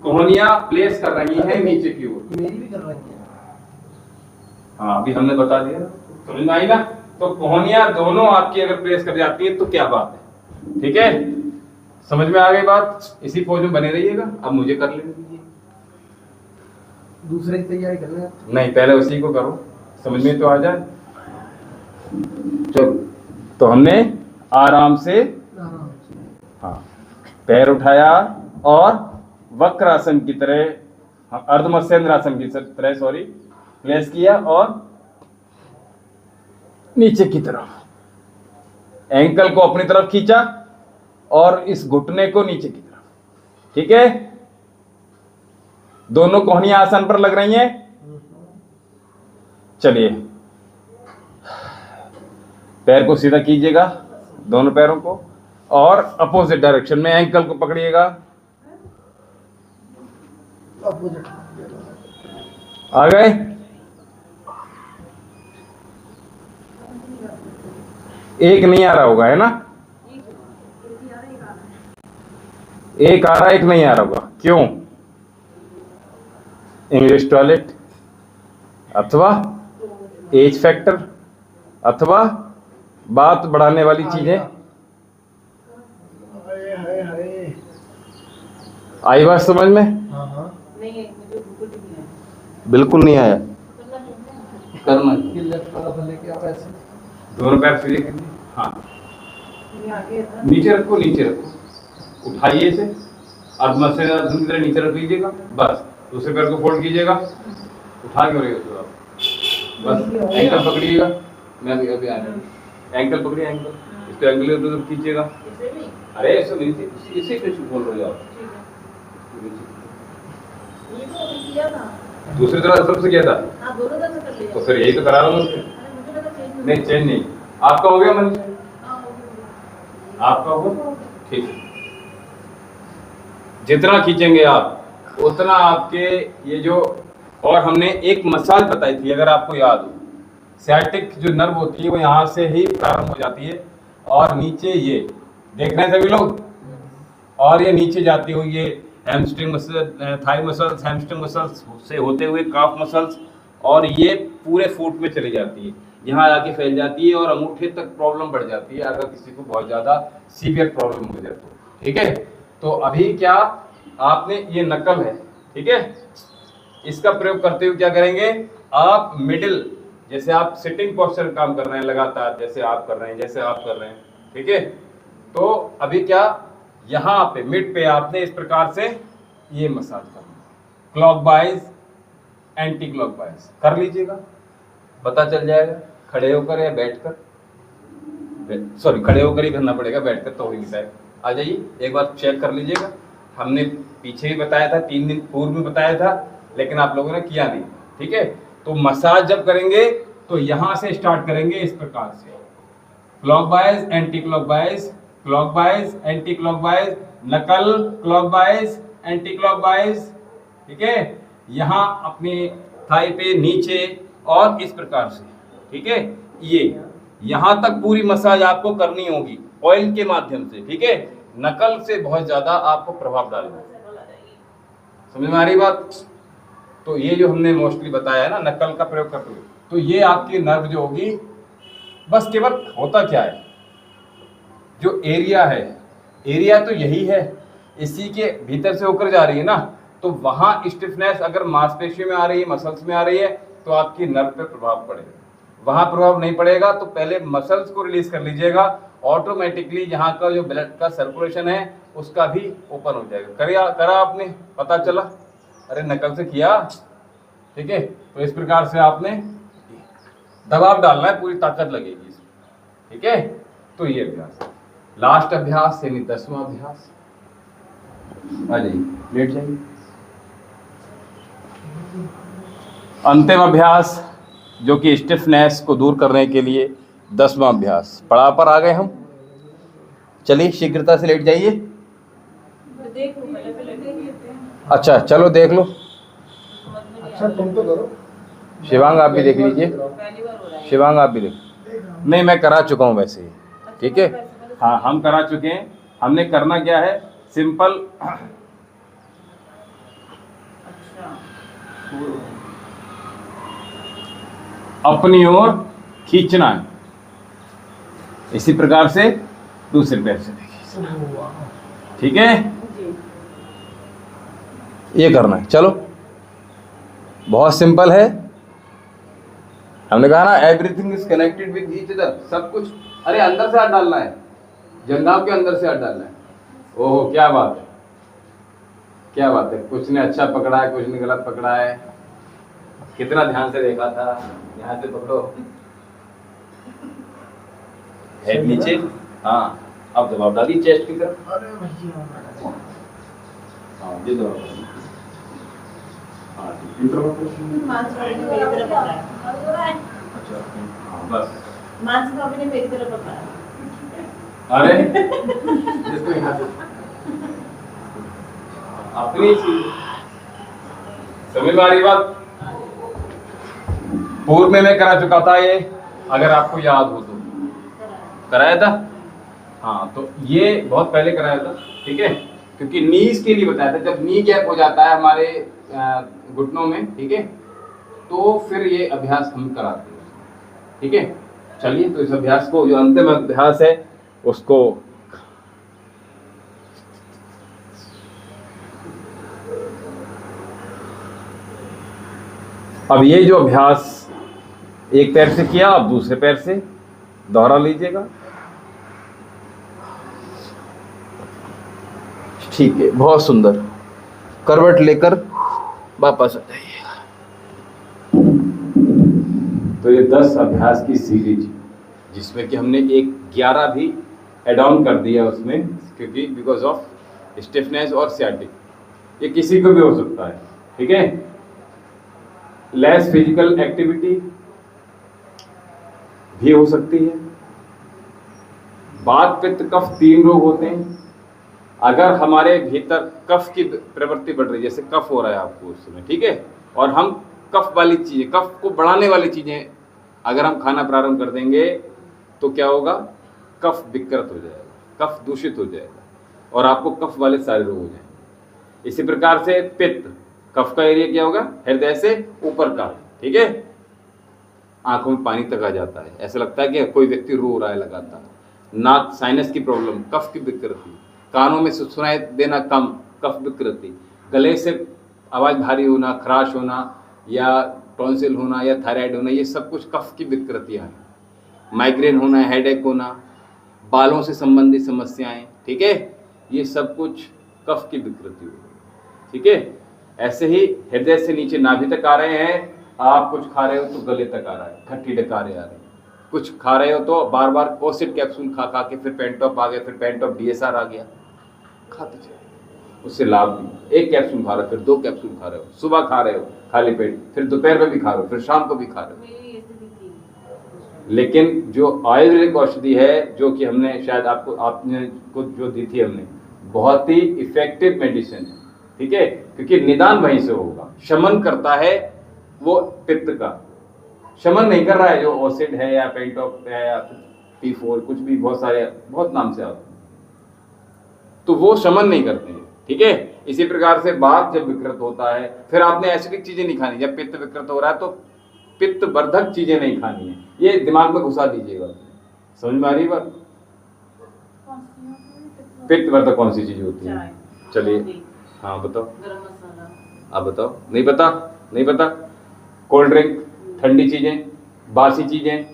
कोहनियां प्लेस कर रही हैं नीचे की ओर। मेरी भी कर रही है। हाँ अभी हमने बता दिया, समझ में आई ना? तो कोहनियां दोनों आपकी अगर प्लेस कर जाती है तो क्या बात है, ठीक है? समझ में आ गई बात? इसी पोज में बने रहिएगा। अब मुझे कर लेने दीजिए, दूसरे की तैयारी कर रहे हैं। नहीं पहले उसी को करो, समझ में तो आ जाए। चलो तो हमने आराम से, हाँ, पैर उठाया और वक्रासन की तरह, अर्धमत्स्येंद्रासन की तरह सॉरी, प्लेस किया और नीचे की तरफ एंकल को अपनी तरफ खींचा और इस घुटने को नीचे की तरफ, ठीक है? दोनों कोहनियां आसन पर लग रही हैं। चलिए पैर को सीधा कीजिएगा, दोनों पैरों को, और अपोजिट डायरेक्शन में एंकल को पकड़िएगा। आ गए? एक नहीं आ रहा होगा, है ना? एक आ रहा, एक नहीं आ रहा होगा, क्यों? इंग्लिश टॉयलेट अथवा एज फैक्टर अथवा बात बढ़ाने वाली चीजें। आई बात समझ में? नहीं मुझे बिल्कुल भी नहीं आया। बिल्कुल नहीं आया। करना ये लेफ्ट वाला लेके आओ ऐसे। दोनों पैर सीधे करिए, हाँ ये आगे है ना? नीचे रखो, नीचे रखो, उठाइए इसे और मसल की तरह नीचे रख लीजिएगा, बस दूसरे पैर को फोल्ड कीजिएगा, उठा के रहिएगा आप, बस एंकल पकड़िएगा, मैं अभी अभी आ रहा हूँ, एंकल पकड़िए, एंकल इसको एंकल तो खींचिएगा, इसे भी? अरे ऐसे नीचे इसे कैसे बोल रहे हो आप, ठीक है। ये तो अभी किया था। दूसरी तरफ सबसे किया था, हाँ, दोनों तरफ से कर लिया। तो फिर यही तो करा रहा हूँ उससे। अरे मुझे लगा चेंज हो नहीं चेंज नहीं, आपका हो गया मन, हाँ, हो गया। आपका हो, ठीक है। जितना खींचेंगे आप उतना आपके ये जो, और हमने एक मसाज बताई थी अगर आपको याद हो, सciatic जो नर्व होती है वो यहाँ से ही प्रारंभ हो जाती है और नीचे ये देख रहे हैं सभी लोग, और ये नीचे जाती हुई ये hamstring muscle, thigh muscles, hamstring muscles से होते हुए काफ मसल्स, और ये पूरे फुट में चली जाती है, यहाँ आके फैल जाती है और अंगूठे तक प्रॉब्लम बढ़ जाती है अगर किसी को बहुत ज़्यादा सीवियर प्रॉब्लम हो जाए तो, ठीक है। तो अभी क्या आपने ये नकल है, ठीक है, इसका प्रयोग करते हुए क्या करेंगे आप, मिडिल जैसे आप सिटिंग पोस्चर काम कर रहे हैं लगातार, जैसे आप कर रहे हैं, जैसे आप कर रहे हैं, ठीक है। तो अभी क्या यहाँ पे मिड पे आपने इस प्रकार से ये मसाज करना, क्लॉकवाइज एंटी क्लॉकवाइज कर लीजिएगा, पता चल जाएगा खड़े होकर या बैठकर, सॉरी खड़े होकर ही करना पड़ेगा, बैठकर तो हो ही नहीं पाएगा। आ जाइए एक बार चेक कर लीजिएगा, हमने पीछे भी बताया था, 3 दिन पूर्व में बताया था, लेकिन आप लोगों ने किया नहीं, ठीक है। तो मसाज जब करेंगे तो यहाँ से स्टार्ट करेंगे इस प्रकार से, clockwise anti clockwise, clockwise anti clockwise, नकल क्लॉकवाइज एंटी क्लॉकवाइज, ठीक है। यहाँ अपने थाई पे नीचे और इस प्रकार से, ठीक है। ये यहाँ तक पूरी मसाज आपको करनी होगी ऑयल के माध्यम से, ठीक है। नकल से बहुत ज्यादा आपको प्रभाव डालना है, समझ में आ रही बात। तो ये जो हमने मोस्टली बताया है ना नकल का प्रयोग करते हुए, तो ये आपकी नर्व जो होगी, बस केवल होता क्या है, जो एरिया है, एरिया तो यही है, इसी के भीतर से होकर जा रही है ना, तो वहां स्टिफनेस अगर मांसपेशियों में आ रही है, मसल्स में आ रही है, तो आपकी नर्व पे प्रभाव पड़ेगा। वहां प्रभाव नहीं पड़ेगा तो पहले मसल्स को रिलीज कर लीजिएगा, ऑटोमेटिकली यहाँ का जो ब्लड का सर्कुलेशन है उसका भी ओपन हो जाएगा। करा आपने, पता चला, अरे नकल से किया, ठीक है। तो इस प्रकार से आपने दबाव डालना है, पूरी ताकत लगेगी इसमें, ठीक है। तो ये अभ्यास, लास्ट अभ्यास यानी 10वां अभ्यास, आ जाइए लेट जाइए। अंतिम अभ्यास जो कि स्टिफनेस को दूर करने के लिए 10वां अभ्यास, पड़ाव पर आ गए हम, चलिए शीघ्रता से लेट जाइए। देख लो पहले, पहले देख लेते हैं। अच्छा चलो देख लो, अच्छा तुम तो करो, शिवांग आप भी देख लीजिए, पहली बार हो रहा है। शिवांग आप भी देख, नहीं मैं करा चुका हूँ वैसे ही, ठीक है। हाँ हम करा चुके हैं, हमने करना क्या है, सिंपल अच्छा, अपनी ओर खींचना है, इसी प्रकार से दूसरे पैर से देखिए, ठीक है। जी। ये करना है, चलो बहुत सिंपल है, हमने कहा ना everything is connected with each other, सब कुछ, अरे अंदर से हाथ डालना है, जंघाव के अंदर से हाथ डालना है। ओहो क्या बात है, क्या बात है, कुछ ने अच्छा पकड़ा है, कुछ ने गलत पकड़ा है, कितना ध्यान से देखा था, यहाँ से पकड़ो, हेड नीचे, हाँ अब दबाव डालिए चेस्ट की तरफ, अरे भैया हाँ ये दबाव डालिए, हाँ इंटरवल, मांसपेशी ने मेरी तरफ पकड़ा है। अच्छा हाँ बस, मांसपेशी ने मेरी तरफ पकड़ा है। अरे इसको यहाँ से अपनी चीज समझ में आ रही बात। पूर्व में मैं करा चुका था ये, अगर आपको याद हो तो कराया था, हाँ तो ये बहुत पहले कराया था, ठीक है, क्योंकि नीज के लिए बताया था, जब नी गैप हो जाता है हमारे घुटनों में, ठीक है, तो फिर ये अभ्यास हम कराते हैं, ठीक है। चलिए तो इस अभ्यास को, जो अंतिम अभ्यास है उसको अब ये जो अभ्यास एक पैर से किया, अब दूसरे पैर से दोहरा लीजिएगा। ठीक है, बहुत सुंदर। करवट लेकर वापस आ जाइएगा। तो ये 10 अभ्यास की सीरीज, जिसमें कि हमने एक 11 भी एड ऑन कर दिया उसमें, क्योंकि बिकॉज ऑफ स्टिफनेस और सियाटिक, ये किसी को भी हो सकता है। ठीक है, लेस फिजिकल एक्टिविटी भी हो सकती है। वात पित्त कफ 3 रोग होते हैं। अगर हमारे भीतर कफ की प्रवृत्ति बढ़ रही है, जैसे कफ हो रहा है आपको उस समय, ठीक है, और हम कफ वाली चीजें, कफ को बढ़ाने वाली चीजें अगर हम खाना प्रारंभ कर देंगे तो क्या होगा, कफ विकृत हो जाएगा, कफ दूषित हो जाएगा और आपको कफ वाले सारे रोग हो जाएंगे। इसी प्रकार से पित्त, कफ का एरिया क्या होगा, हृदय से ऊपर का, ठीक है, आंखों में पानी तक आ जाता है, ऐसा लगता है कि कोई व्यक्ति रो रहा है लगातार। नाक, साइनस की प्रॉब्लम, कफ की विकृति। कानों में सुनाई देना कम, कफ विकृति। गले से आवाज भारी होना, खराश होना या टॉन्सिल होना या थायराइड होना, ये सब कुछ कफ की विकृतियां हैं। माइग्रेन होना, हेडेक होना, बालों से संबंधित समस्याएं, ठीक है, ये सब कुछ कफ की विकृति होगी। ठीक है, ऐसे ही हृदय से नीचे नाभि तक आ रहे हैं, आप कुछ खा रहे हो तो गले तक आ रहा है, खट्टी डकारे आ रही है। कुछ खा रहे हो तो बार बार कोसिड कैप्सूल खा खा के फिर पेंटॉप आ गया, फिर पेंटॉप डीएसआर आ गया, खाते चले, उससे लाभ भी। एक कैप्सूल खा रहे हो, फिर 2 कैप्सूल खा रहे हो, सुबह खा रहे हो खाली पेट, फिर दोपहर में भी खा रहे हो, फिर शाम को भी खा रहे हो। लेकिन जो आयुर्वेदिक औषधि है, जो कि हमने शायद आपने को जो दी थी हमने, बहुत ही इफेक्टिव मेडिसिन है। ठीक है, क्योंकि निदान वहीं से होगा, शमन करता है वो पित्त का, शमन नहीं कर रहा है जो ओसिड है या पेंटॉप है या P4, कुछ भी बहुत सारे, बहुत नाम से आते हैं, तो वो शमन नहीं करते हैं। ठीक है, इसी प्रकार से वात जब विकृत होता है, फिर आपने एसिडिक चीजें नहीं खानी। जब पित्त विकृत हो रहा है तो पित्त वर्धक चीजें नहीं खानी है, ये दिमाग में घुसा दीजिएगा। समझ में आ रही बात? पित्त वर्धक कौन सी चीज होती है? चलिए, हाँ बताओ, आप बताओ। नहीं पता? नहीं पता? कोल्ड ड्रिंक, ठंडी चीजें, बासी चीजें,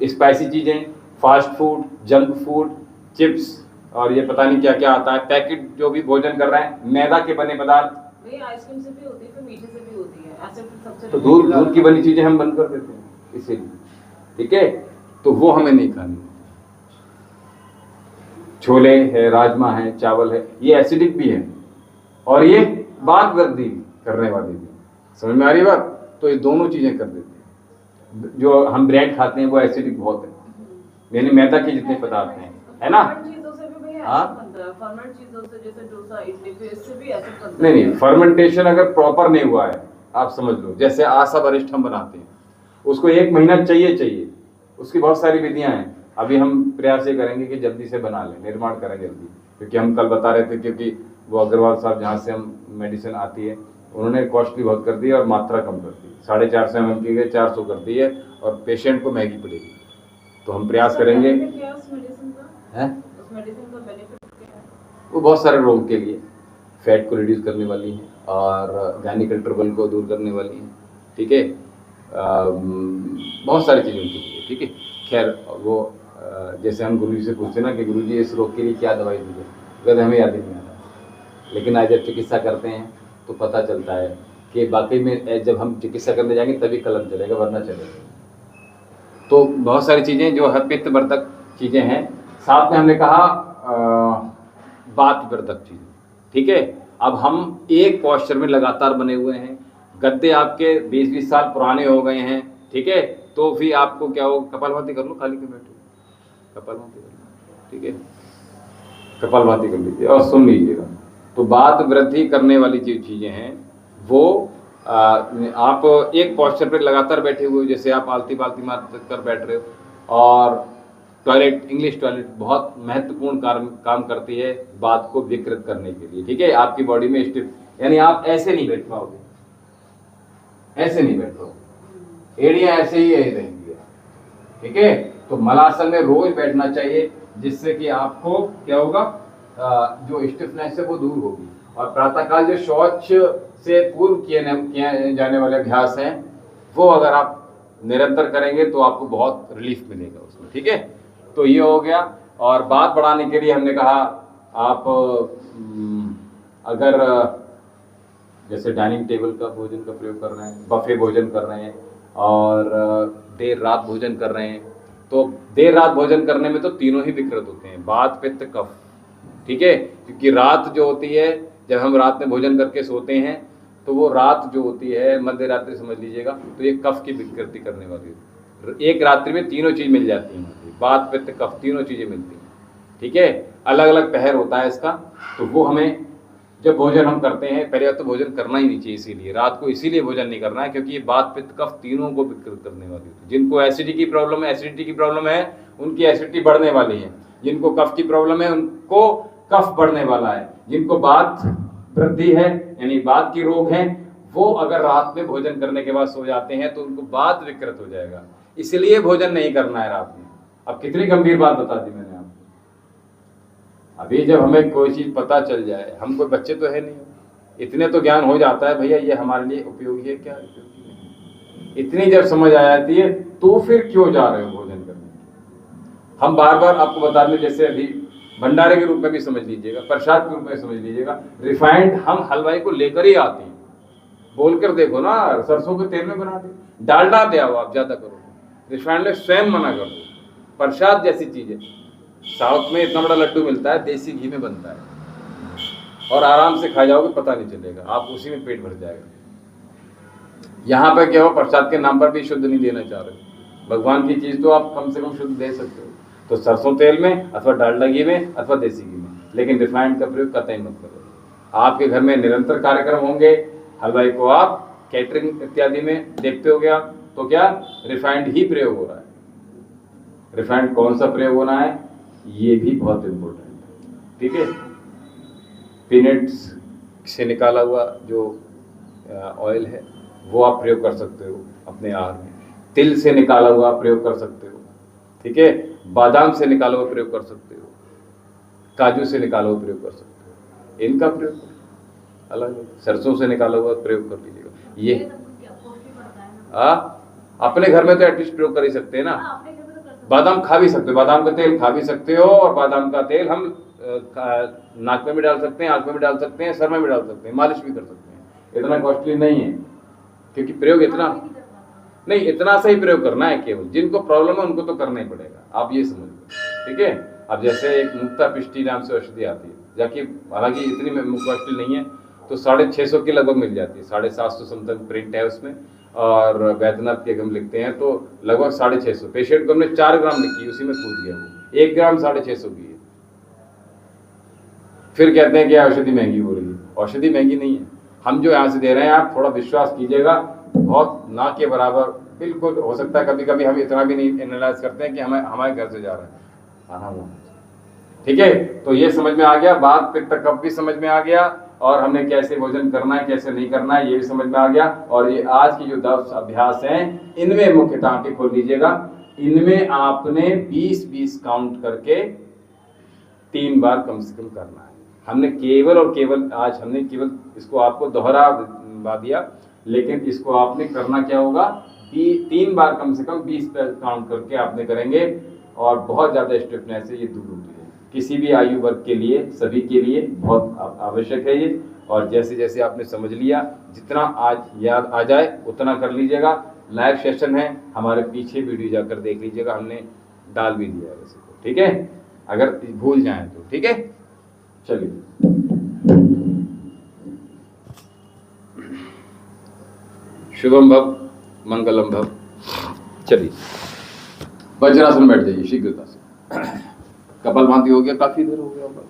स्पाइसी चीजें, fast food, junk food, chips और ये पता नहीं क्या क्या आता है, पैकेट जो भी भोजन कर रहे हैं, मैदा के बने पदार्थ, आइसक्रीम से भी होती है, फिर मीठे से भी होती है, ऐसे सबसे तो दूध की बनी चीजें हम बंद कर देते हैं इसीलिए। ठीक है, तो वो हमें नहीं खानी। छोले है, राजमा है, चावल है, ये एसिडिक भी है और ये वात वृद्धि करने वाली भी। समझ में आ रही बात? तो ये दोनों चीजें कर देते हैं। जो हम ब्रेड खाते हैं वो एसिडिक बहुत है, यानी मैदा के जितने पदार्थ हैं, है ना? नहीं, फर्मेंटेशन अगर प्रॉपर नहीं हुआ है, आप समझ लो, जैसे आशा वरिष्ठ हम बनाते हैं, उसको 1 महीना चाहिए, उसकी बहुत सारी विधियां हैं। अभी हम प्रयास ये करेंगे कि जल्दी से बना लें, निर्माण करें जल्दी, क्योंकि हम कल बता रहे थे, क्योंकि वो अग्रवाल साहब जहाँ से हम मेडिसिन आती है, उन्होंने कॉस्ट भी बहुत कर दी और मात्रा कम कर दी, 450 ml की 400 कर दी है और पेशेंट को महंगी पड़ेगी। तो हम प्रयास करेंगे। वो बहुत सारे रोग के लिए, फैट को रिड्यूस करने वाली है और गायनिकल ट्रबल को दूर करने वाली है। ठीक है, बहुत सारी चीज़ों के लिए। ठीक है, खैर वो जैसे हम गुरुजी से पूछते ना कि गुरुजी इस रोग के लिए क्या दवाई दी, अगर हमें याद ही नहीं आता, लेकिन आज जब चिकित्सा करते हैं तो पता चलता है कि वाकई में जब हम चिकित्सा करने जाएंगे तभी कलम चलेगा, वरना चलेगा। तो बहुत सारी चीज़ें जो है पित्त वर्धक चीज़ें हैं, साथ में हमने कहा वात वर्धक चीज़ें। ठीक है, अब हम एक पॉस्चर में लगातार बने हुए हैं, गद्दे आपके 20-20 साल पुराने हो गए हैं। ठीक है, तो फिर आपको क्या हो, कपालभाति कर लो, खाली क्यों बैठो, कपालभाति कर लो। ठीक है, कपालभाति कर लीजिए और सुन लीजिएगा। तो वात वृद्धि करने वाली जो चीज़ें हैं वो आप एक पॉस्चर पर लगातार बैठे हुए, जैसे आप आलती बालती मार कर बैठ रहे हो, और टॉयलेट, इंग्लिश टॉयलेट बहुत महत्वपूर्ण काम करती है वात को विकृत करने के लिए। ठीक है, आपकी बॉडी में स्टिफ, यानी आप ऐसे नहीं बैठ पाओगे, ऐसे नहीं बैठ पाओगे, एड़ियां ऐसे ही रहेंगी। ठीक है, तो मलासन में रोज बैठना चाहिए, जिससे कि आपको क्या होगा, जो स्टिफनेस है वो दूर होगी। और प्रातःकाल जो शौच से पूर्व किए जाने वाले अभ्यास हैं, वो अगर आप निरंतर करेंगे तो आपको बहुत रिलीफ मिलेगा उसमें। ठीक है। तो ये हो गया। और बात बढ़ाने के लिए हमने कहा आप अगर जैसे डाइनिंग टेबल का भोजन का प्रयोग कर रहे हैं, बफे भोजन कर रहे हैं और देर रात भोजन कर रहे हैं, तो देर रात भोजन करने में तो तीनों ही विकृत होते हैं, वात पित्त कफ, ठीक है। क्योंकि रात जो होती है, जब हम रात में भोजन करके सोते हैं तो वो रात जो होती है मध्य रात्रि समझ लीजिएगा, तो ये कफ की विकृति करने वाली होती है। एक रात्रि में तीनों चीज मिल जाती हैं, वात पित्त कफ तीनों चीजें मिलती हैं, ठीक है। अलग अलग पहर होता है इसका। तो वो हमें जब भोजन हम करते हैं, पहले तो भोजन करना ही नहीं चाहिए, इसीलिए रात को इसीलिए भोजन नहीं करना है क्योंकि ये वात पित्त कफ तीनों को विकृत करने वाली होती है। जिनको एसिडिटी की प्रॉब्लम है उनकी एसिडिटी बढ़ने वाली है, जिनको कफ की प्रॉब्लम है उनको कफ बढ़ने वाला है, जिनको वात वृद्धि है यानी वात की रोग है वो अगर रात में भोजन करने के बाद सो जाते हैं तो उनको वात विकृत हो जाएगा, इसलिए भोजन नहीं करना है रात में। अब कितनी गंभीर बात बता दी मैंने आपको। अभी जब हमें कोई चीज पता चल जाए, हम कोई बच्चे तो है नहीं, इतने तो ज्ञान हो जाता है भैया ये हमारे लिए उपयोगी है क्या उपयोगी नहीं। इतनी जब समझ आ जाती है तो फिर क्यों जा रहे हो भोजन करने। हम बार बार आपको बता दें, जैसे अभी भंडारे के रूप में भी समझ लीजिएगा, प्रसाद के रूप में समझ लीजिएगा, रिफाइंड हम हलवाई को लेकर ही आते हैं। बोलकर देखो ना, सरसों के तेल में बना दे, डालडा दे आओ, आप ज्यादा करो, रिफाइंड में स्वयं मना कर दो। प्रसाद जैसी चीज है, साउथ में इतना बड़ा लड्डू मिलता है, देसी घी में बनता है और आराम से खा जाओगे, पता नहीं चलेगा, आप उसी में पेट भर जाएगा। यहाँ पे क्या हो, प्रसाद के नाम पर भी शुद्ध नहीं देना चाह रहे, भगवान की चीज तो आप कम से कम शुद्ध दे सकते हो, तो सरसों तेल में अथवा डालडा घी में अथवा देसी घी में, लेकिन रिफाइंड का प्रयोग कतई मत करो। आपके घर में निरंतर कार्यक्रम होंगे, हलवाई को आप कैटरिंग इत्यादि में देखते हो गया, तो क्या रिफाइंड ही प्रयोग हो रहा है। रिफाइंड कौन सा प्रयोग होना है ये भी बहुत इंपॉर्टेंट है, ठीक है। पीनट्स से निकाला हुआ जो ऑयल है वो आप प्रयोग कर सकते हो अपने आहार में, तिल से निकाला हुआ प्रयोग कर सकते हो, ठीक है। बादाम से निकाला हुआ प्रयोग कर सकते हो, काजू से निकाला हुआ प्रयोग कर सकते हो, इनका प्रयोग अलग है। सरसों से निकाला हुआ प्रयोग कर लीजिएगा। ये अपने घर में तो एटलीस्ट प्रयोग कर ही सकते हैं ना। बादाम खा भी सकते हो, बादाम का तेल खा भी सकते हो, और बादाम का तेल हम नाक में भी डाल सकते हैं, आंख में भी डाल सकते हैं, सर में भी डाल सकते हैं, मालिश भी कर सकते हैं। इतना कॉस्टली नहीं है क्योंकि प्रयोग इतना नहीं, इतना सही प्रयोग करना है। केवल जिनको प्रॉब्लम है उनको तो करना ही पड़ेगा, आप ये समझ लो, ठीक है। अब जैसे एक मुक्ता पिष्टी नाम से औषधि आती है, जाकि हालांकि इतनी कॉस्टली नहीं है, तो 650 के लगभग मिल जाती है, 750 समथिंग प्रिंट है उसमें, और वैद्यनाथ के हम लिखते हैं तो लगभग 650। पेशेंट को हमने 4 ग्राम लिखी, उसी में कूद गया वो, 1 ग्राम 650 की है। फिर कहते हैं कि औषधि महंगी हो रही है, औषधि महंगी नहीं है, हम जो यहाँ से दे रहे हैं आप थोड़ा विश्वास कीजिएगा, बहुत ना के बराबर बिल्कुल हो सकता है। कभी कभी हम इतना भी नहीं एनालाइज करते हैं कि हमारे घर से जा रहा है, आना हुआ, ठीक है। तो ये समझ में आ गया, बात पित्त कफ भी समझ में आ गया, और हमने कैसे भोजन करना है कैसे नहीं करना है ये भी समझ में आ गया। और ये आज की जो 10 अभ्यास हैं इनमें मुख्यतः आंखें खोल लीजिएगा, इनमें आपने 20-20 काउंट करके 3 बार कम से कम करना है। हमने केवल और केवल आज हमने केवल इसको आपको दोहरा दिया, लेकिन इसको आपने करना क्या होगा, 3 बार कम से कम 20 काउंट करके आपने करेंगे, और बहुत ज़्यादा स्टिफनेस है ये दूर होती है। किसी भी आयु वर्ग के लिए, सभी के लिए बहुत आवश्यक है ये। और जैसे जैसे आपने समझ लिया, जितना आज याद आ जाए उतना कर लीजिएगा। लाइव सेशन है, हमारे पीछे वीडियो जाकर देख लीजिएगा, हमने डाल भी दिया है वैसे तो, ठीक है, अगर भूल जाएं तो, ठीक है। चलिए शुभम भव मंगलम भव। चलिए वज्रासन बैठ जाइए शीघ्रता से। कपालभाति हो गया, काफी देर हो गया होगा।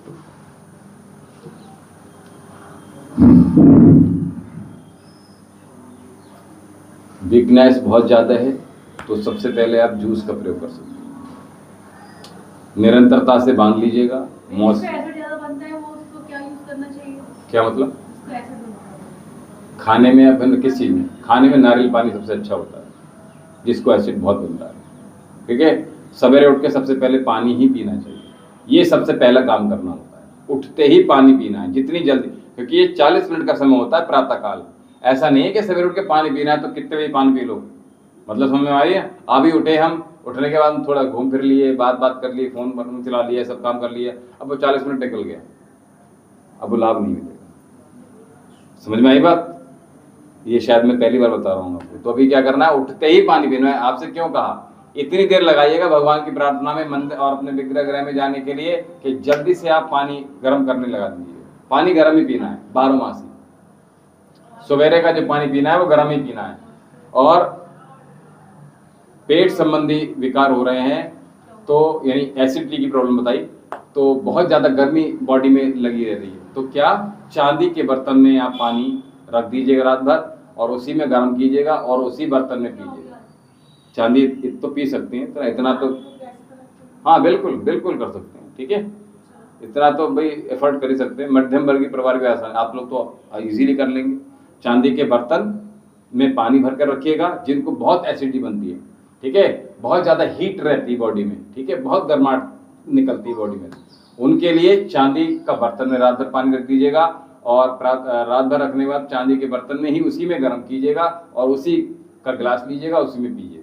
वीकनेस बहुत ज्यादा है तो सबसे पहले आप जूस का प्रयोग कर सकते हैं, निरंतरता से बांध लीजिएगा। एसिड ज्यादा बनता है, वो उसको क्या यूज करना चाहिए? क्या मतलब? उसको एसिड बनता है खाने में, अपन किस चीज में? खाने में नारियल पानी सबसे अच्छा होता है, जिसको एसिड बहुत बनता है, ठीक है। सवेरे उठ के सबसे पहले पानी ही पीना चाहिए, ये सबसे पहला काम करना होता है। उठते ही पानी पीना है जितनी जल्दी, क्योंकि ये 40 मिनट का समय होता है प्रातः काल। ऐसा नहीं है कि सवेरे उठ के पानी पीना है तो कितने बजे पानी पी लो, मतलब समझ में आ रही है। अभी उठे हम उठने के बाद थोड़ा घूम फिर लिए, बात कर लिए, फोन चला लिया, सब काम कर लिया, अब वो 40 मिनट निकल गया, अब वो लाभ नहीं मिलेगा। समझ में आई बात? ये शायद मैं पहली बार बता रहा हूँ आपको। तो अभी क्या करना है, उठते ही पानी पीना है। आपसे क्यों कहा इतनी देर लगाइएगा भगवान की प्रार्थना में, मंदिर और अपने विग्रह गृह में जाने के लिए कि जल्दी से आप पानी गर्म करने लगा दीजिए। पानी गर्म ही पीना है 12 मासी। सवेरे का जो पानी पीना है वो गर्म ही पीना है। और पेट संबंधी विकार हो रहे हैं, तो यानी एसिडिटी की प्रॉब्लम बताई, तो बहुत ज़्यादा गर्मी बॉडी में लगी रह रही है, तो क्या चांदी के बर्तन में आप पानी रख दीजिएगा रात भर, और उसी में गर्म कीजिएगा और उसी बर्तन में पीजिएगा। चांदी तो पी सकती हैं, तो इतना तो हाँ बिल्कुल बिल्कुल कर सकते हैं, ठीक है, इतना तो भाई एफर्ट कर ही सकते हैं। मध्यम वर्गीय परिवार भी आसान, आप लोग तो इजीली कर लेंगे। चांदी के बर्तन में पानी भर कर रखिएगा, जिनको बहुत एसिडिटी बनती है, ठीक है, बहुत ज़्यादा हीट रहती है बॉडी में, ठीक है, बहुत गर्माहट निकलती है बॉडी में, उनके लिए चांदी का बर्तन में रात भर पानी रख दीजिएगा, और रात भर रखने के बाद चांदी के बर्तन में ही उसी में गर्म कीजिएगा और उसी का गिलास लीजिएगा, उसी में पीजिएगा।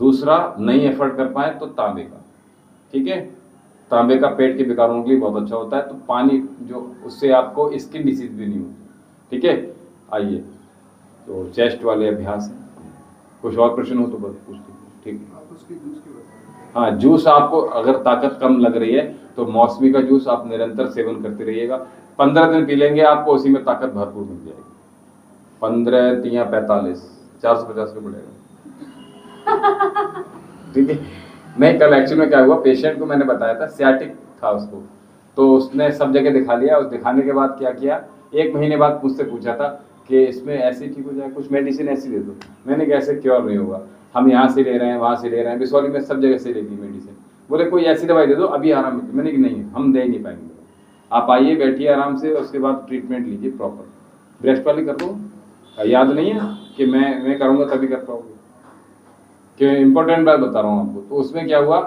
दूसरा, नहीं एफर्ट कर पाए तो तांबे का, ठीक है, तांबे का पेट के विकारों के लिए बहुत अच्छा होता है, तो पानी जो उससे आपको स्किन डिसीज भी नहीं होती, ठीक है। आइए, तो चेस्ट वाले अभ्यास हैं, कुछ और प्रश्न हो तो बस पूछ लीजिए, ठीक है। आप उसकी जूस की बात हाँ, जूस आपको अगर ताकत कम लग रही है तो मौसमी का जूस आप निरंतर सेवन करते रहिएगा, 15 दिन पी लेंगे, आपको उसी में ताकत भरपूर मिल जाएगी। 15 3 45 450 का पड़ेगा, ठीक है। नहीं, कल एक्चुअल में क्या हुआ, पेशेंट को मैंने बताया था सियाटिक था उसको, तो उसने सब जगह दिखा लिया। उस दिखाने के बाद क्या किया, 1 महीने बाद मुझसे पूछा था कि इसमें ऐसे ठीक हो जाए, कुछ मेडिसिन ऐसी दे दो। मैंने कहा ऐसे क्योर नहीं होगा, हम यहाँ से ले रहे हैं, वहाँ से ले रहे हैं, बिसौली में सब जगह से ले ली मेडिसिन। बोले कोई ऐसी दवाई दे दो अभी आराम मिलता। मैंने कि नहीं, हम दे नहीं पाएंगे, आप आइए, बैठिए आराम से, उसके बाद ट्रीटमेंट लीजिए प्रॉपर। ब्रेस्ट वाली कर दो, याद नहीं है कि मैं करूँगा तभी कर पाऊँगी, कि इम्पोर्टेंट बात बता रहा हूँ आपको। तो उसमें क्या हुआ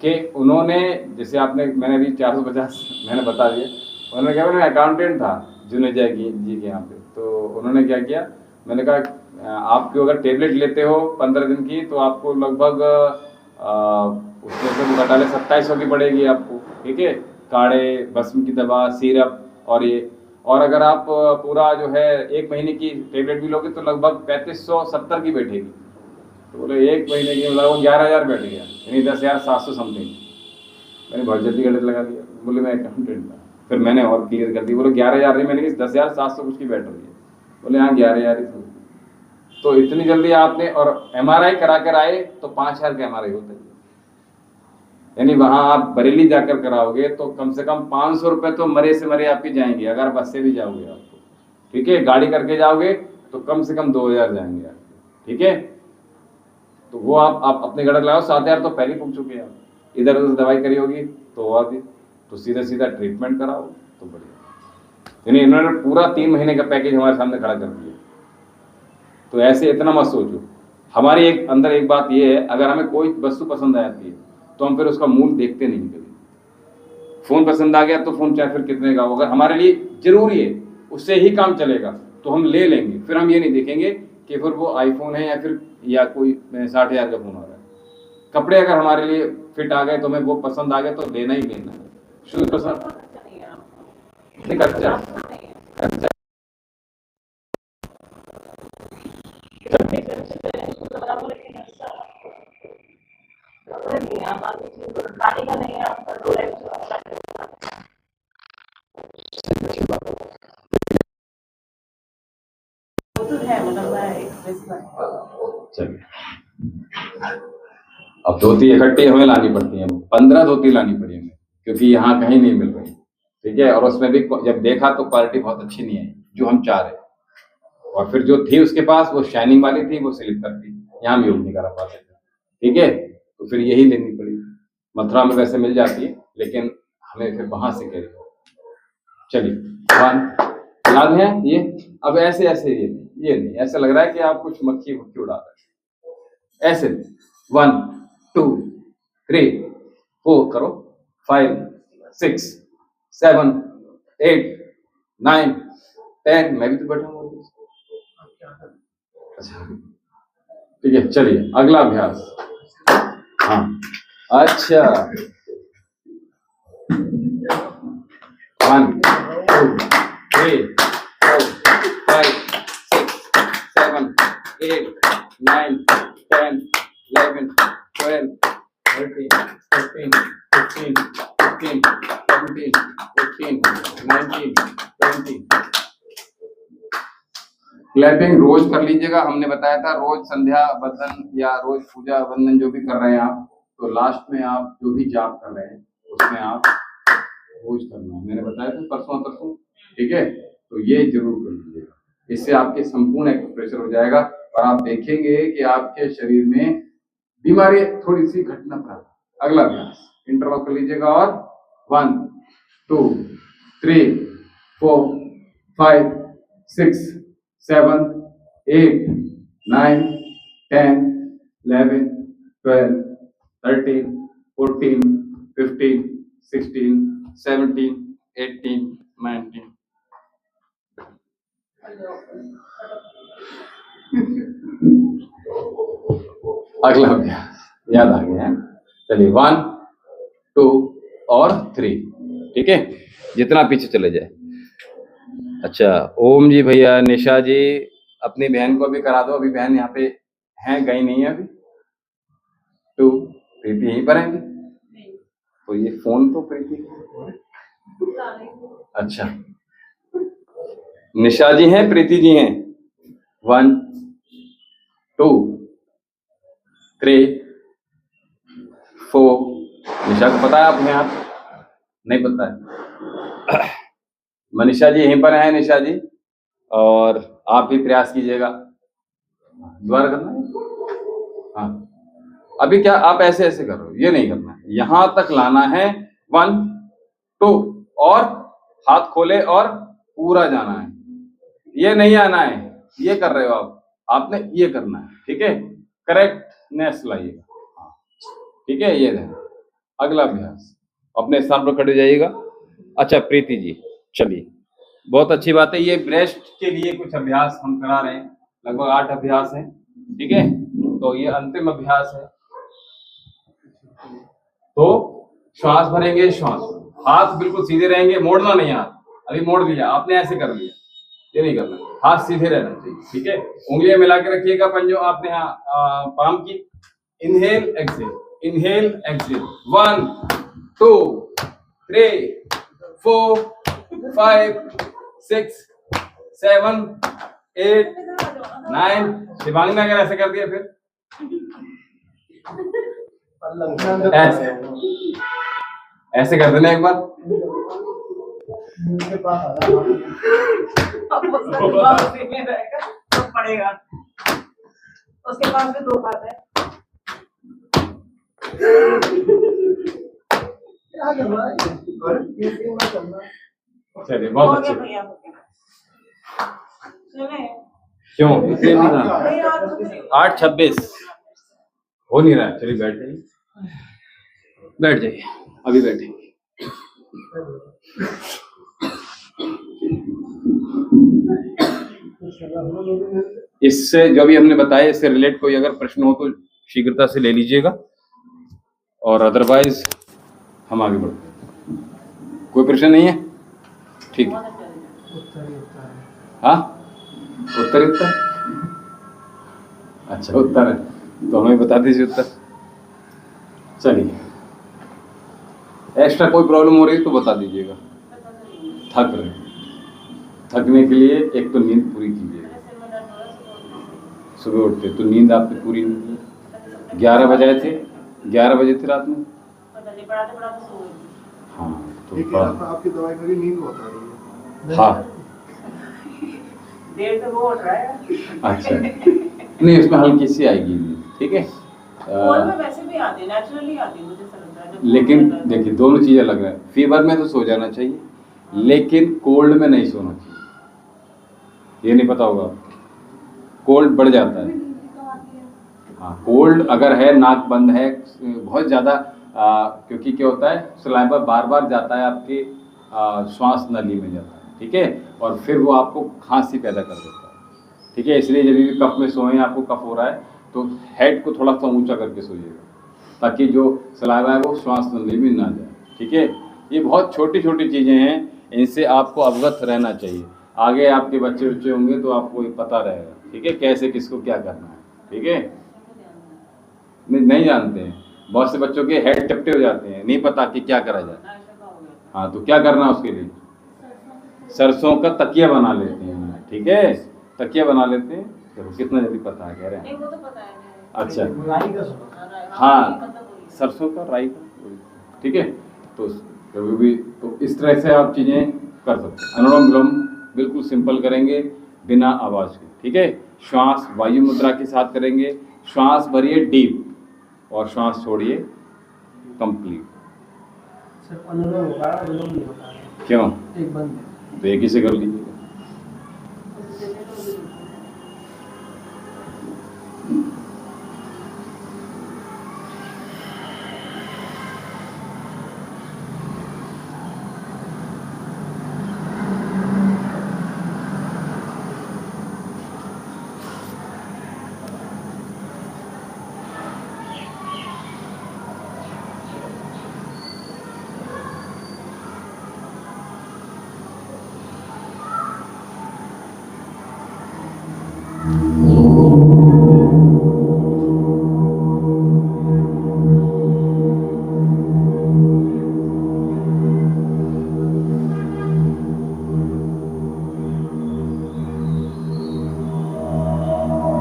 कि उन्होंने, जैसे मैंने अभी 450 मैंने बता दिया, उन्होंने क्या, मैं अकाउंटेंट था जुनेजा जी के यहाँ पे, तो उन्होंने क्या किया, मैंने कहा आपकी अगर टेबलेट लेते हो 15 दिन की, तो आपको लगभग उसमें से घटा ले 2700 की पड़ेगी आपको, ठीक है, काढ़े, भस्म की दवा, सिरप और ये, और अगर आप पूरा जो है 1 महीने की टेबलेट भी लोगे तो लगभग 3570 की बैठेगी। तो बोले 1 महीने की लगभग 11,000 बैठ गया, यानी 10,700 समथिंग। मैंने बहुत जल्दी गलत लगा दिया, बोले मैं अकाउंटेंट था, फिर मैंने और क्लियर कर दी, बोले 11,000 नहीं, मैंने कहा 10,700 कुछ की बैठ रही है, बोले हाँ 11,000 ही। तो इतनी जल्दी आपने, और MRI करा कर आए तो 5,000 का MRI होता है, यानी वहां आप बरेली जाकर कराओगे तो कम से कम 500 रुपए तो मरे से मरे आपके जाएंगे, अगर बस से भी जाओगे आपको, ठीक है, गाड़ी करके जाओगे तो कम से कम 2,000 जाएंगे आपके, ठीक है। तो वो आप अपने गड़क लगाओ, 7,000 तो पहले पूछ चुके हैं आप, इधर उधर दवाई करी होगी तो और भी, तो सीधा सीधा ट्रीटमेंट कराओ तो बढ़िया। यानी इन्होंने पूरा 3 महीने का पैकेज हमारे सामने खड़ा कर दिया। तो ऐसे इतना मत सोचो, हमारी अंदर एक बात ये है, अगर हमें कोई वस्तु पसंद आ जाती है तो हम फिर उसका मूल देखते नहीं कभी। फोन पसंद आ गया तो फोन चाहे फिर कितने का हो, अगर हमारे लिए जरूरी है, उससे ही काम चलेगा तो हम ले लेंगे, फिर हम ये नहीं देखेंगे कि फिर वो आईफोन है या कोई 60,000 का फोन आ रहा है। कपड़े अगर हमारे लिए फिट आ गए तो हमें वो पसंद आ गया तो लेना ही लेना है। शूज पसंद नहीं, कच्चा चलिए, अब धोती इकट्ठी हमें लानी पड़ती है, 15 धोती लानी पड़ी हमें, क्योंकि यहाँ कहीं नहीं मिल रही, ठीक है। और उसमें भी जब देखा तो क्वालिटी बहुत अच्छी नहीं आई जो हम चाह रहे, और फिर जो थी उसके पास वो शाइनिंग वाली थी, वो स्लिपर थी, यहाँ भी यूज नहीं करा पाते थे, ठीक है। तो फिर यही लेनी पड़ी। मथुरा में वैसे मिल जाती है, लेकिन हमें फिर वहां से कैरी हो। चलिए, याद है ये। अब ऐसे ये नहीं, ऐसा लग रहा है कि आप कुछ मक्खी उड़ा रहे हैं। ऐसे 1 2 3 4 करो, 5 6 7 8 9 10। मैं भी तो बैठा हूँ। अच्छा, ठीक है, चलिए अगला अभ्यास। हाँ अच्छा 1 2 3 4 5 6 7 8 9 10 11 12 13 14 15 16 17 18 19 20 क्लैपिंग रोज कर लीजिएगा। हमने बताया था रोज संध्या बंदन या रोज पूजा वंदन जो भी कर रहे हैं आप, तो लास्ट में आप जो भी जाप कर रहे हैं उसमें आप रोज करना है। मैंने बताया था परसों, ठीक है। तो ये जरूर कर लीजिएगा, इससे आपके संपूर्ण एक्यूप्रेशर हो जाएगा और आप देखेंगे कि आपके शरीर में बीमारी थोड़ी सी घटना प्राप्त। अगला अभ्यास इंटरवॉल कर लीजिएगा और 1 2 3 4 5 6 7 8 9 10 11 12 13 14 15 16 17 18 19 अगला अभ्यास याद आ गया है। चलिए 1 2 और 3, ठीक है। जितना पीछे चले जाए। अच्छा ओम जी भैया, निशा जी अपनी बहन को भी करा दो। अभी बहन यहाँ पे हैं, गई नहीं है अभी। 2 प्रीति यहीं पर आएंगे तो ये फोन तो प्रीति। अच्छा निशा जी हैं, प्रीति जी हैं। 1 2 3 4। निशा को पता है आप हैं? आप नहीं पता है? मनीषा जी यहीं पर हैं। निशा जी और आप भी प्रयास कीजिएगा, दोबारा करना है। हाँ अभी क्या आप ऐसे ऐसे कर रहे हो, ये नहीं करना है, यहां तक लाना है। 1 2 और हाथ खोले और पूरा जाना है। ये नहीं आना है, ये कर रहे हो आप, आपने ये करना है, ठीक है। करेक्टनेस लाइएगा, हाँ ठीक है। ये देखो अगला अभ्यास, अपने स्थान पर खड़े हो जाइएगा। अच्छा प्रीति जी चलिए, बहुत अच्छी बात है। ये ब्रेस्ट के लिए कुछ अभ्यास हम करा रहे हैं, लगभग 8 अभ्यास हैं, ठीक है। तो ये अंतिम अभ्यास है। तो श्वास भरेंगे, श्वास, हाथ बिल्कुल सीधे रहेंगे, मोड़ना नहीं हाथ। अभी मोड़ लिया आपने, ऐसे कर लिया, ये नहीं करना, हाथ सीधे रहना चाहिए, ठीक है। उंगलियां मिला के रखिएगा पंजों आपने यहाँ पाम की। Inhale exhale, inhale exhale. 1 2 3 4 5 6 7 8 9। Shivangi ने अगर ऐसे कर दिया फिर ऐसे ऐसे कर देना एक बार। मुंह के पास आ जाओ। पड़ेगा उसके पास में 2 बात है। क्या कर रहा है? ये क्यों ना करना? चलिए बहुत अच्छे। भैया चले क्यों इतने नहीं था? 8:26 हो नहीं रहा है। चलिए बैठ जाइए, बैठ जाइए, अभी बैठेंगे। इससे जो भी हमने बताया इससे रिलेट कोई अगर प्रश्न हो तो शीघ्रता से ले लीजिएगा, और अदरवाइज हम आगे बढ़ते हैं। कोई प्रश्न नहीं है? ठीक है। हाँ उत्तर अच्छा उत्तर है तो हमें बता दीजिए उत्तर। चलिए एक्स्ट्रा कोई प्रॉब्लम हो रही है तो बता दीजिएगा। थक रहे, थकने के लिए एक तो नींद पूरी कीजिएगा। सुबह उठते तो नींद आपकी पूरी नहीं की। 11 बजे थे, 11 बजे थे रात में। हाँ तो आपकी दवाई खा के नींद बहुत आ रही है। हाँ देर से वो उठ रहा है। अच्छा नहीं उसमें हल्की सी आएगी, ठीक है। कोल्ड में वैसे भी आती है, नेचुरली आती है, मुझे समझ रहा है। लेकिन देखिए दोनों चीजें लग रहा है। फीवर में तो सो जाना चाहिए, लेकिन कोल्ड में नहीं सोना चाहिए। ये नहीं पता होगा, कोल्ड बढ़ जाता है। हाँ कोल्ड अगर है, नाक बंद है बहुत ज़्यादा, क्योंकि क्या होता है सलाइवा बार बार जाता है आपके श्वास नली में जाता है, ठीक है, और फिर वो आपको खांसी पैदा कर देता है, ठीक है। इसलिए जब भी कफ में सोएं, आपको कफ हो रहा है तो हेड को थोड़ा सा ऊंचा करके सोइएगा, ताकि जो सलाइवा है वो श्वास नली में ना जाए। ठीक है, ये बहुत छोटी छोटी चीज़ें हैं, इनसे आपको अवगत रहना चाहिए। आगे आपके बच्चे बच्चे होंगे तो आपको ये पता रहेगा। ठीक है, कैसे किसको क्या करना है। ठीक है, नहीं जानते हैं, बहुत से बच्चों के हेड चपटे हो जाते हैं, नहीं पता कि क्या करा जाए। हाँ, तो क्या करना उसके लिए, सरसों का तकिया बना लेते हैं। ठीक है, तकिया बना लेते हैं। देखो कितना जल्दी पता है, कह रहे हैं। वो तो पता है। अच्छा, राई का सुना। हाँ, सरसों का, राई का। ठीक है, तो कभी भी तो इस तरह से आप चीज़ें कर सकते हैं। अनुलोम विलोम बिल्कुल सिंपल करेंगे बिना आवाज़ के। ठीक है, श्वास वायु मुद्रा के साथ करेंगे। श्वास भरिए डीप और श्वास छोड़िए कंप्लीट। सिर्फ अनुलोम होगा, विलोम नहीं होता है। क्यों? एक बंद है। तो एक ही से कर लीजिएगा।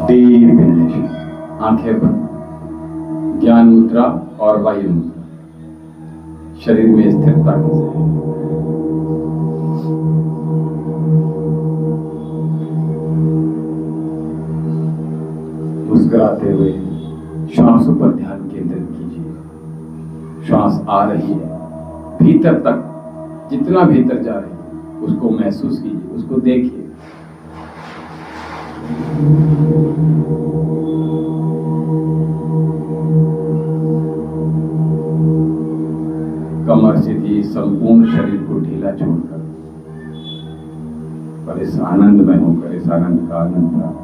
डीप इनहेलेशन, आंखें बंद, ज्ञान मुद्रा और वायु मुद्रा, शरीर में स्थिरता के साथ। मुस्कुराते हुए श्वासों पर ध्यान केंद्रित कीजिए। श्वास आ रही है, भीतर तक, जितना भीतर जा रही है उसको महसूस कीजिए, उसको देखिए। कमर सीधी, संपूर्ण शरीर को ढीला छोड़कर पर इस आनंद में होकर इस आनंद का आनंद प्राप्त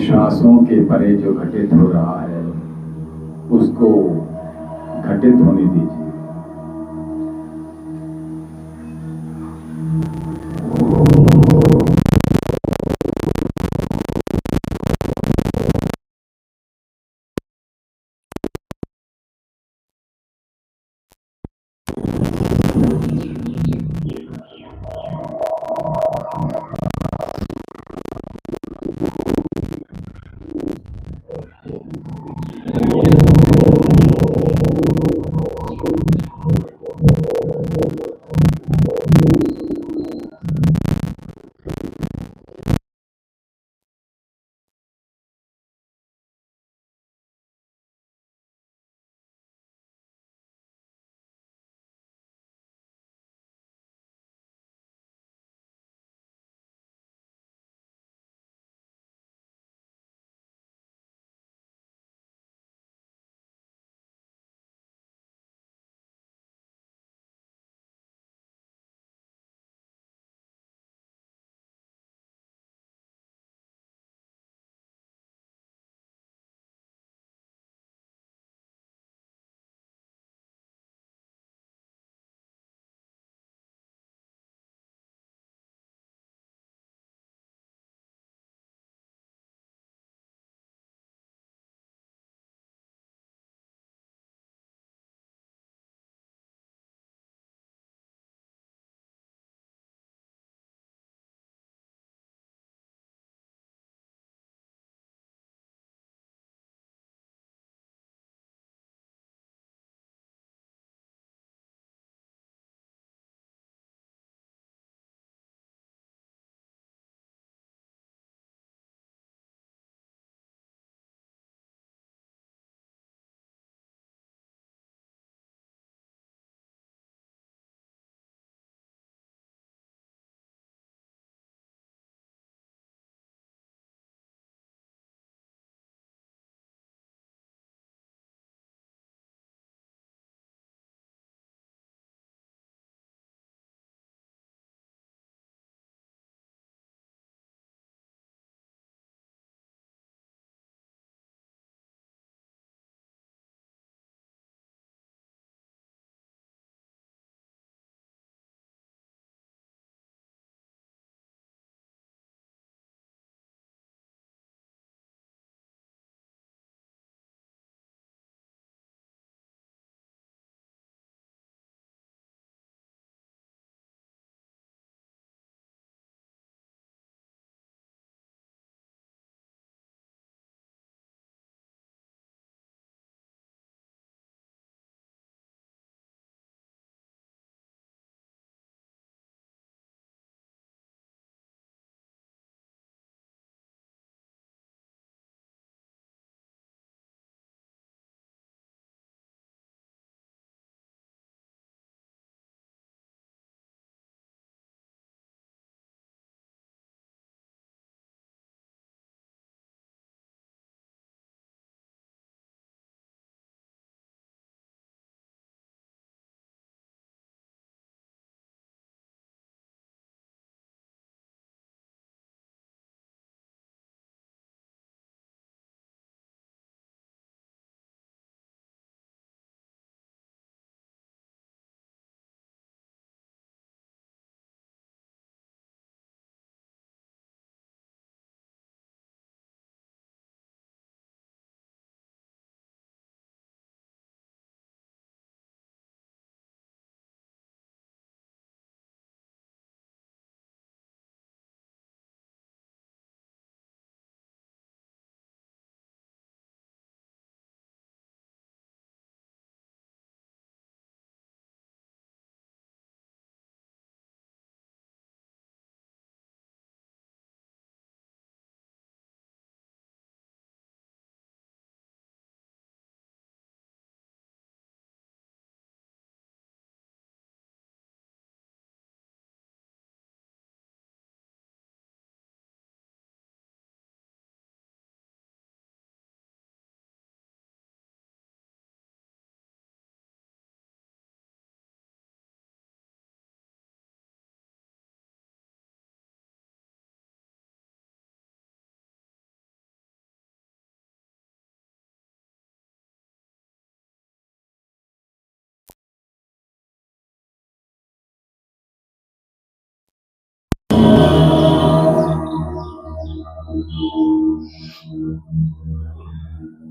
श्वासों के परे जो घटित हो रहा है उसको घटित होने दीजिए।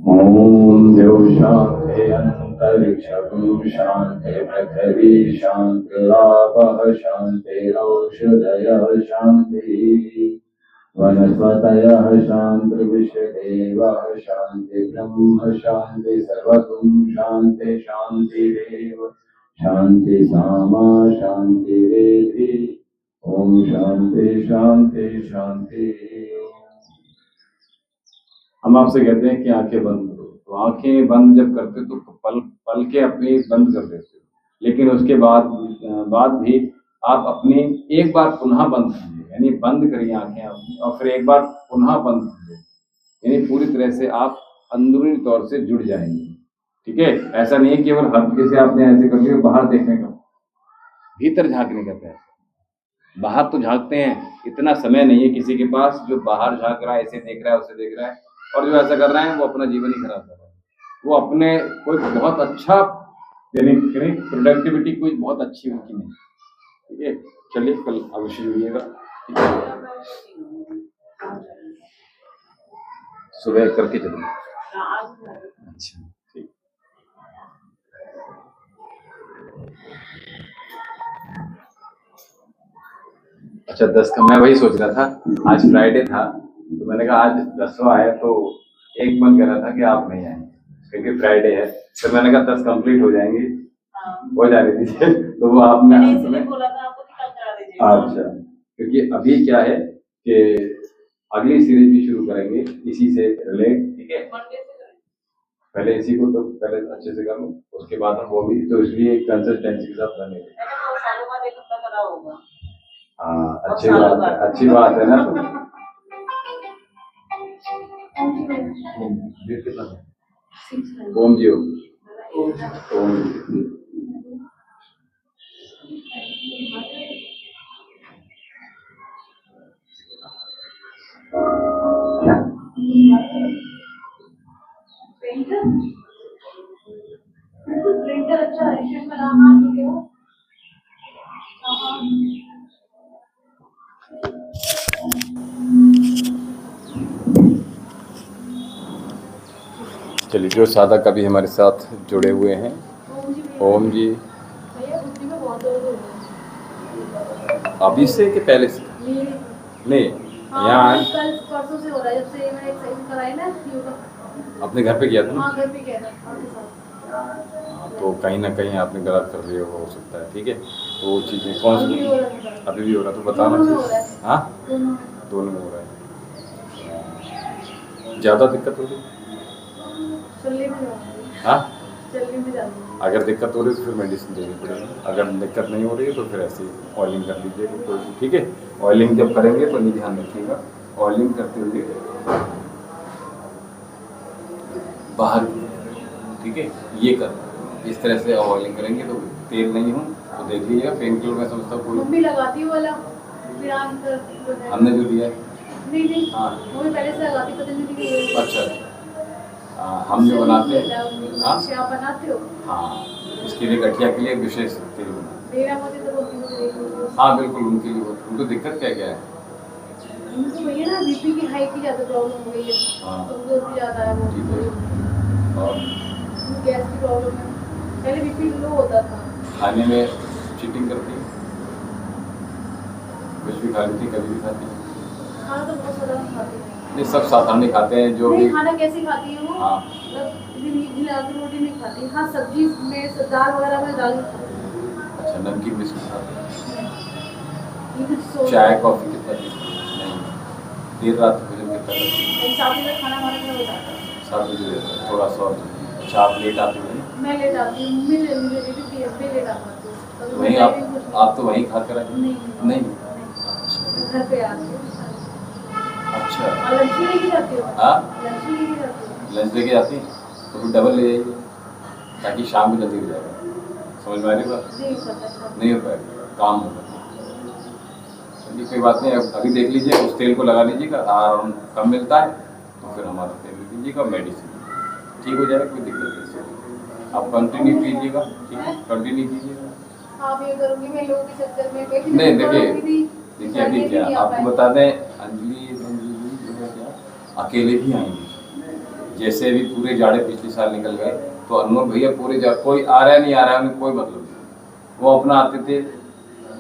ओम देव शांति अंतरिक्षं शांति पृथ्वी शांतिरापः शांतिरौषधयः शांति वनस्पतयः शान्तिर्विश्वदेवः शान्ति ब्रह्म शान्ति सर्वगुण शान्ति शान्तिरेव शान्ति सामा शान्तिरेधि ओम शांति शांति शांति। हम आपसे कहते हैं कि आंखें बंद करो, तो आंखें बंद जब करते हो तो पल पल के अपने बंद कर देते हो, लेकिन उसके बाद भी आप अपनी एक बार पुनः बंद कीजिए, यानी बंद करिए आंखें अपनी और फिर एक बार पुनः बंद कीजिए, यानी पूरी तरह से आप अंदरूनी तौर से जुड़ जाएंगे। ठीक है, ऐसा नहीं है केवल हल्के से आपने ऐसे कर लिया, बाहर देखने का, भीतर झांकने का प्रयास। बाहर तो झांकते हैं, इतना समय नहीं है किसी के पास जो बाहर झांक रहा है, ऐसे देख रहा है, उसे देख रहा है, और जो ऐसा कर रहा है वो अपना जीवन ही खराब कर रहा है। वो अपने कोई बहुत अच्छा यानी प्रोडक्टिविटी कोई बहुत अच्छी उनकी नहीं। ठीक है, चलिए कल अवश्य जुड़िएगा। ठीक है, सुबह करके चलिए। अच्छा ठीक। अच्छा 10 का मैं वही सोच रहा था, आज फ्राइडे था तो मैंने कहा आज 10वां है, तो एक मन कर रहा था कि आप नहीं आए क्योंकि फ्राइडे है, तो मैंने कहा 10 कंप्लीट हो जाएंगे, हो जाने दीजिए। तो वो आपने बोला था आपको कि कल करा दीजिए। अच्छा, क्योंकि अभी क्या है कि अगली सीरीज भी शुरू करेंगे इसी से रिलेट। ठीक है, पहले इसी को तो पहले अच्छे से कर लो, उसके बाद हम वो भी, तो इसलिए कंसिस्टेंसी के साथ बनेंगे। हाँ अच्छी बात है ना। तो ओम जी ओम जी। प्रिंटर अच्छा है, इसमें नाम ठीक है वो। चलिए, जो साधक अभी हमारे साथ जुड़े हुए हैं, ओम जी। अभी से कि पहले से? नहीं, यहाँ कल परसों से हो रहा है, जब से मैंने एक्सरसाइज कराई ना योगा। अपने घर पे किया था ना? हाँ घर पे किया था आपके साथ। तो कहीं ना कहीं आपने गलत कर लिया हो सकता है। ठीक है, तो वो चीज़ें कौन सी अभी भी हो रहा, तो बताना चाहिए। हाँ दोनों में हो रहा है। ज़्यादा दिक्कत हो रही? हाँ, अगर दिक्कत हो रही है तो फिर मेडिसिन देनी पड़ेगी, अगर दिक्कत नहीं हो रही है तो फिर ऐसे ऑयलिंग कर लीजिएगा कोई। ठीक है, ऑयलिंग जब करेंगे तो नहीं ध्यान रखिएगा, ऑयलिंग करते हुए बाहर, ठीक है, ये कर इस तरह से ऑयलिंग करेंगे तो तेल नहीं हो तो देख लीजिएगा। पेन किलर मैं समझता हूँ मम्मी लगाती है वाला, हमने जो दिया है। नहीं हाँ वो भी पहले से लगाती, पतंजलि की। अच्छा, हम जो बनाते हैं, हाँ आप बनाते हो? हाँ, इसके लिए गठिया के लिए विशेष तेल बनाते। हाँ बिल्कुल, उनके लिए उनको दिक्कत क्या क्या है? उनको भैया ना बीपी की हाई की ज़्यादा प्रॉब्लम हो गई है। हाँ तो उनको भी ज़्यादा है वो, और गैस की प्रॉब्लम है। पहले बीपी लो होता था। खाने में चीटिंग करती है, कुछ भी खा लेती, कभी भी खाती है? खाना तो बहुत सारा खाती है। नहीं, सब साधारण ही खाते हैं जो भी। खाना कैसे खाती है वो? हाँ मिला के रोटी नहीं खाती। हाँ सब्जी में दाल वगैरह में दाल खाती है। अच्छा, नमकीन बिस्कुट खाते हैं? ये कुछ चाय कॉफी कितना पीते हैं? नहीं। देर रात भोजन कितना करती है? 7 बजे खाना हमारे घर हो जाता है। 7 बजे थोड़ा सा। अच्छा, आप लेट आते हो? मैं लेट आती हूँ, मम्मी लेट आती हूँ। वहीं आप तो वहीं खा कर आए? नहीं। अच्छा घर पे आती हूँ। अच्छा, और लंच भी लेके जाती हो? हाँ लंच भी लेके जाती हो? लंच लेके जाती हैं तो फिर डबल ले जाइए ताकि शाम को जल्दी हो जाएगा। समझ में आ रही बात? नहीं हो पाएगा, काम होगा। चलिए कोई बात नहीं, अभी देख लीजिए, उस तेल को लगा लीजिएगा, आराम कम मिलता है तो फिर हमारा तेल ले लीजिएगा, मेडिसिन ठीक हो जाएगा, कोई दिक्कत नहीं। आप कंटिन्यू कीजिएगा, ठीक है, कंटिन्यू कीजिएगा। आप ये करूँगी मैं लोगों के चक्कर में कहीं नहीं देखिए अभी क्या आपको बता दें, अंजलि जो है क्या अकेले भी आएंगे। जैसे अभी पूरे जाड़े पिछले साल निकल गए तो अनमोल भैया पूरे कोई आ रहा है नहीं आ रहा है उन्हें कोई मतलब नहीं, वो अपना आते थे,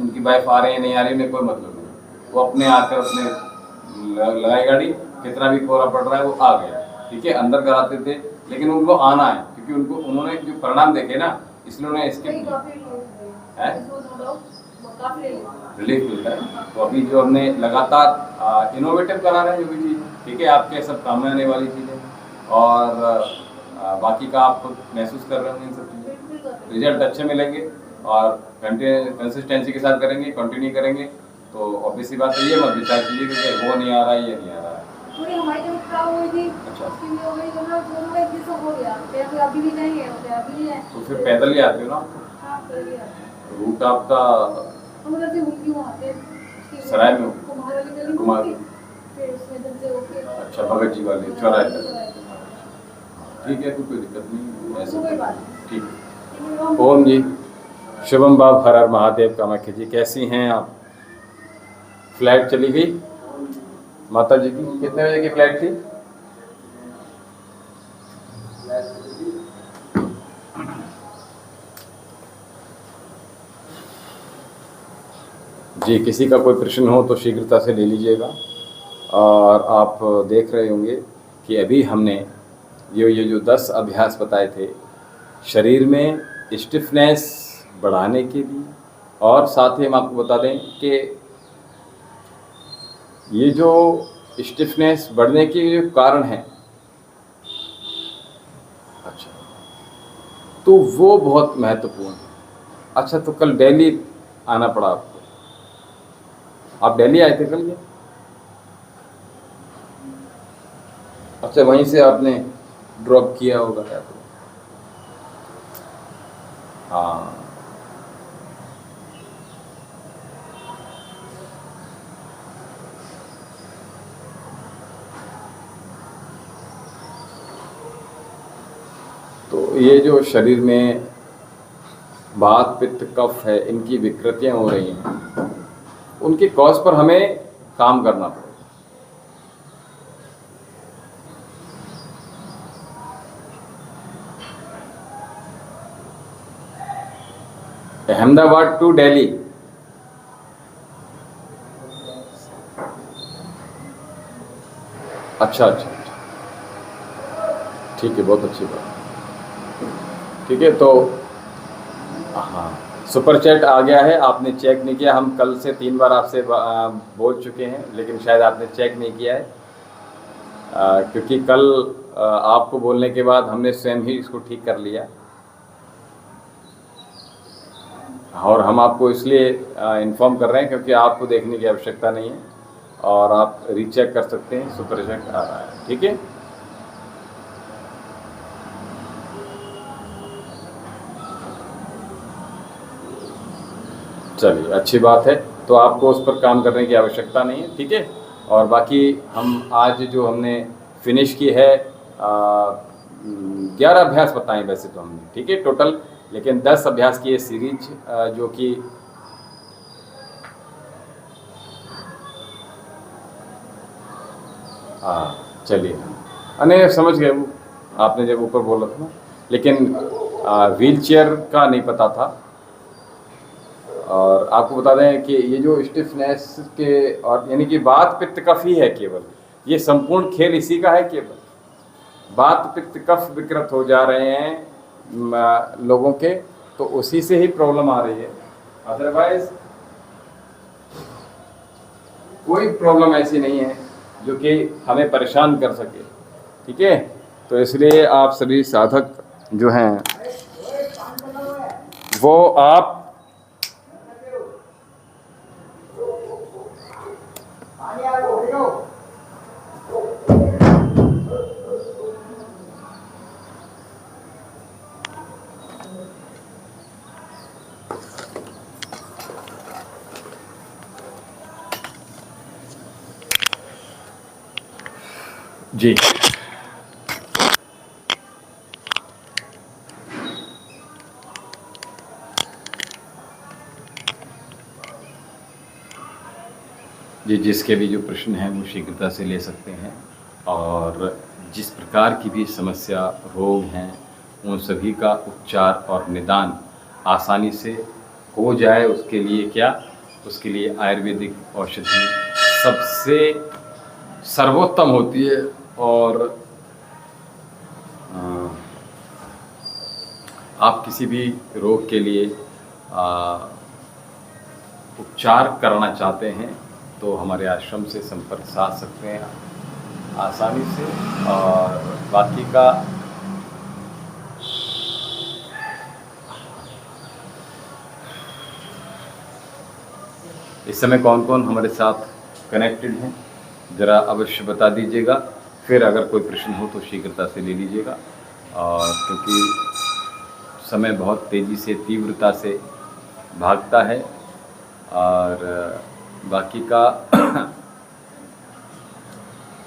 उनकी वाइफ आ रही है नहीं आ रही उन्हें कोई मतलब नहीं, वो अपने आकर अपने लगाई गाड़ी, कितना भी कोहरा पड़ रहा है वो आ गया, ठीक है। अंदर कराते थे लेकिन उनको आना है, क्योंकि उन्होंने जो परिणाम देखे ना, इसलिए उन्हें इसके रिलीफ मिलता है। तो अभी जो हमने लगातार इनोवेटिव करा रहे हैं जो भी चीज़, ठीक है, आपके सब काम में आने वाली चीज़ें, और बाकी का आप महसूस कर रहे होंगे इन सब चीज़ें, रिजल्ट अच्छे मिलेंगे और कंसिस्टेंसी के साथ करेंगे, कंटिन्यू करेंगे तो ऑब्वियसली बात है, ये मत विचार कीजिए कि वो नहीं आ रहा है, ये नहीं आ रहा है। पूरी हमारी तबीयत खराब हुई थी, अच्छा। उसके लिए हो गई तो ना दोनों एक दिन सब हो गया, फिर अभी भी नहीं है, अभी भी है। तो फिर पैदल ही आते हो ना? हाँ, पैदल ही आते हैं। रूट आपका हम उधर से घूम के वहाँ पे सराय में हो? कुमार वाली गली में कुमार। होती, फिर उसमें इधर से होके अच्छा, भगत जी वाले चौराहे तक, ठीक है, कोई दिक्कत नहीं, ऐसे कोई बात नहीं। ठीक है। ओम जी, शुभम बाब, हर हर महादेव, कामाख्या जी, कैसी हैं आप? फ्लाइट चली गई माता जी की, कितने बजे की फ्लाइट थी? जी, किसी का कोई प्रश्न हो तो शीघ्रता से ले लीजिएगा। और आप देख रहे होंगे कि अभी हमने ये जो 10 अभ्यास बताए थे शरीर में स्टिफनेस बढ़ाने के लिए, और साथ ही हम आपको बता दें कि ये जो स्टिफनेस बढ़ने के जो कारण है, अच्छा, तो वो बहुत महत्वपूर्ण है। अच्छा, तो कल दिल्ली आना पड़ा आपको, आप दिल्ली आए थे कल? ये अच्छा, वहीं से आपने ड्रॉप किया होगा क्या? तो हाँ, तो ये जो शरीर में वात पित्त कफ है, इनकी विकृतियां हो रही हैं, उनके कॉज पर हमें काम करना पड़ेगा। अहमदाबाद टू दिल्ली, अच्छा अच्छा, ठीक है, बहुत अच्छी बात, ठीक है। तो हाँ, सुपर चैट आ गया है, आपने चेक नहीं किया, हम कल से 3 बार आपसे बोल चुके हैं, लेकिन शायद आपने चेक नहीं किया है, क्योंकि कल आपको बोलने के बाद हमने स्वयं ही इसको ठीक कर लिया, और हम आपको इसलिए इन्फॉर्म कर रहे हैं क्योंकि आपको देखने की आवश्यकता नहीं है, और आप रीचेक कर सकते हैं, सुपर चैट आ रहा है, ठीक है। चलिए, अच्छी बात है, तो आपको उस पर काम करने की आवश्यकता नहीं है, ठीक है। और बाकी हम आज जो हमने फिनिश की है 11 अभ्यास बताएं वैसे तो हमने, ठीक है, टोटल, लेकिन 10 अभ्यास की ये सीरीज जो कि हाँ, चलिए, अरे समझ गए, वो आपने जब ऊपर बोला था ना, लेकिन व्हील चेयर का नहीं पता था। और आपको बता दें कि ये जो स्टिफनेस के, और यानी कि वात पित्त कफ ही है केवल, ये संपूर्ण खेल इसी का है केवल। वात पित्त कफ विकृत हो जा रहे हैं लोगों के, तो उसी से ही प्रॉब्लम आ रही है, अदरवाइज कोई प्रॉब्लम ऐसी नहीं है जो कि हमें परेशान कर सके, ठीक है। तो इसलिए आप सभी साधक जो हैं वो आप जी, जी, जिसके भी जो प्रश्न हैं वो शीघ्रता से ले सकते हैं, और जिस प्रकार की भी समस्या रोग हैं उन सभी का उपचार और निदान आसानी से हो जाए, उसके लिए क्या, उसके लिए आयुर्वेदिक औषधि सबसे सर्वोत्तम होती है और आप किसी भी रोग के लिए उपचार करना चाहते हैं तो हमारे आश्रम से संपर्क साध सकते हैं आसानी से। और बाकी का इस समय कौन कौन हमारे साथ कनेक्टेड हैं ज़रा अवश्य बता दीजिएगा, फिर अगर कोई प्रश्न हो तो शीघ्रता से ले लीजिएगा। और क्योंकि समय बहुत तेज़ी से तीव्रता से भागता है और बाकी का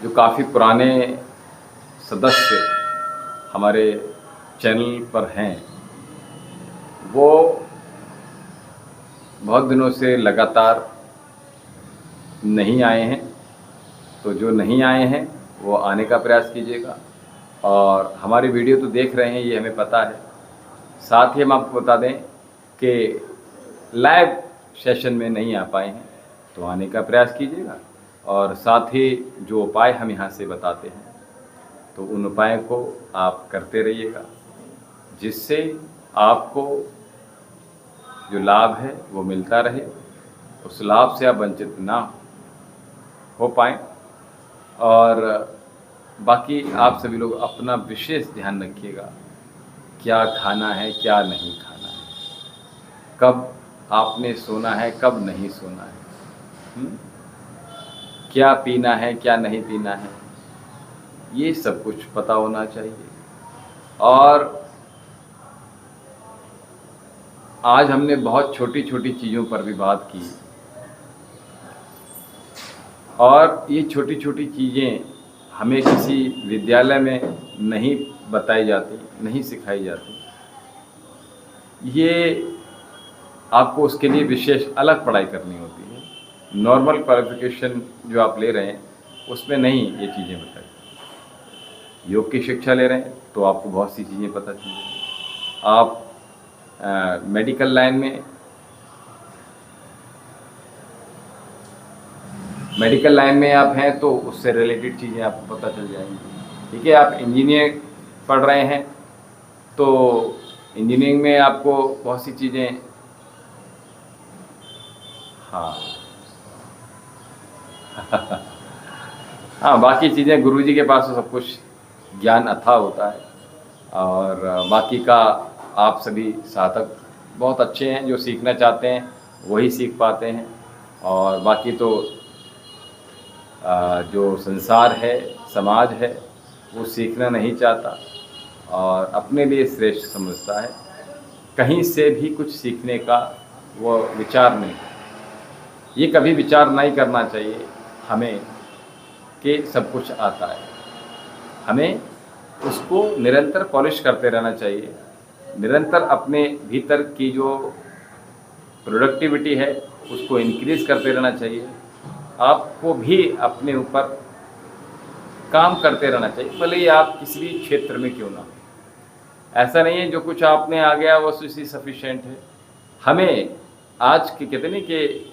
जो काफ़ी पुराने सदस्य हमारे चैनल पर हैं वो बहुत दिनों से लगातार नहीं आए हैं, तो जो नहीं आए हैं वो आने का प्रयास कीजिएगा। और हमारी वीडियो तो देख रहे हैं ये हमें पता है, साथ ही हम आपको बता दें कि लाइव सेशन में नहीं आ पाए हैं तो आने का प्रयास कीजिएगा। और साथ ही जो उपाय हम यहाँ से बताते हैं तो उन उपायों को आप करते रहिएगा, जिससे आपको जो लाभ है वो मिलता रहे, उस लाभ से आप वंचित ना हो पाएँ। और बाकी आप सभी लोग अपना विशेष ध्यान रखिएगा, क्या खाना है क्या नहीं खाना है, कब आपने सोना है कब नहीं सोना है, क्या पीना है क्या नहीं पीना है, ये सब कुछ पता होना चाहिए। और आज हमने बहुत छोटी छोटी चीज़ों पर भी बात की और ये छोटी छोटी चीज़ें हमें किसी विद्यालय में नहीं बताई जाती, नहीं सिखाई जाती। ये आपको उसके लिए विशेष अलग पढ़ाई करनी होती है। नॉर्मल क्वालिफिकेशन जो आप ले रहे हैं उसमें नहीं ये चीज़ें बताई। योग की शिक्षा ले रहे हैं तो आपको बहुत सी चीज़ें पता चलेंगी। आप मेडिकल लाइन में आप हैं तो उससे रिलेटेड चीज़ें आपको पता चल जाएंगी। ठीक है, आप इंजीनियर पढ़ रहे हैं तो इंजीनियरिंग में आपको बहुत सी चीज़ें हाँ बाकी चीज़ें गुरुजी के पास तो सब कुछ ज्ञान अथाह होता है। और बाकी का आप सभी साधक बहुत अच्छे हैं, जो सीखना चाहते हैं वही सीख पाते हैं। और बाकी तो जो संसार है, समाज है, वो सीखना नहीं चाहता और अपने लिए श्रेष्ठ समझता है। कहीं से भी कुछ सीखने का वो विचार नहीं, ये कभी विचार नहीं करना चाहिए हमें कि सब कुछ आता है। हमें उसको निरंतर पॉलिश करते रहना चाहिए, निरंतर अपने भीतर की जो प्रोडक्टिविटी है उसको इंक्रीज़ करते रहना चाहिए। आपको भी अपने ऊपर काम करते रहना चाहिए, भले ही आप किसी भी क्षेत्र में क्यों ना हो। ऐसा नहीं है जो कुछ आपने आ गया वो उसी सफिशिएंट है। हमें आज के कहते नहीं कि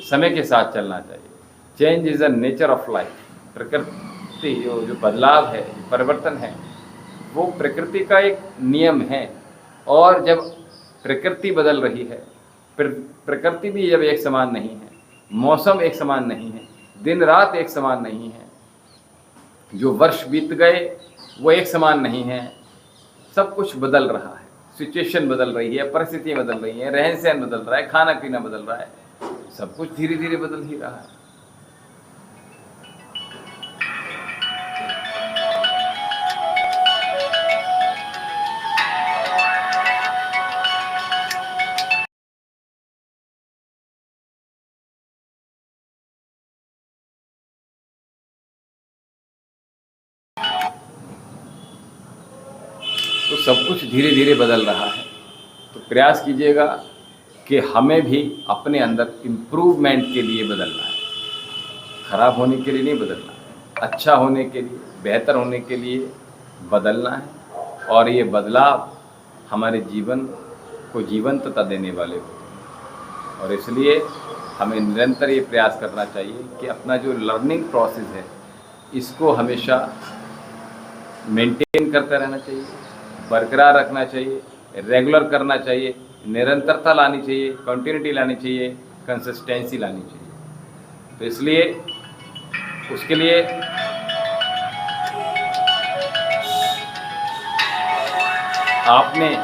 समय के साथ चलना चाहिए। Change is a nature of life. प्रकृति जो बदलाव है, परिवर्तन है, वो प्रकृति का एक नियम है। और जब प्रकृति बदल रही है, प्रकृति भी जब एक समान नहीं है, मौसम एक समान नहीं है, दिन रात एक समान नहीं है, जो वर्ष बीत गए वो एक समान नहीं है, सब कुछ बदल रहा है। सिचुएशन बदल रही है, परिस्थितियाँ बदल रही हैं, रहन सहन बदल रहा है, खाना पीना बदल रहा है, सब कुछ धीरे धीरे बदल ही रहा है। तो सब कुछ धीरे धीरे बदल रहा है। तो प्रयास कीजिएगा कि हमें भी अपने अंदर इम्प्रूवमेंट के लिए बदलना है, खराब होने के लिए नहीं बदलना है, अच्छा होने के लिए, बेहतर होने के लिए बदलना है। और ये बदलाव हमारे जीवन को जीवंतता देने वाले होते हैं। और इसलिए हमें निरंतर ये प्रयास करना चाहिए कि अपना जो लर्निंग प्रोसेस है इसको हमेशा मेंटेन करता रहना चाहिए, बरकरार रखना चाहिए, रेगुलर करना चाहिए, निरंतरता लानी चाहिए, कंटिन्यूटी लानी चाहिए, कंसिस्टेंसी लानी चाहिए। तो इसलिए उसके लिए आपने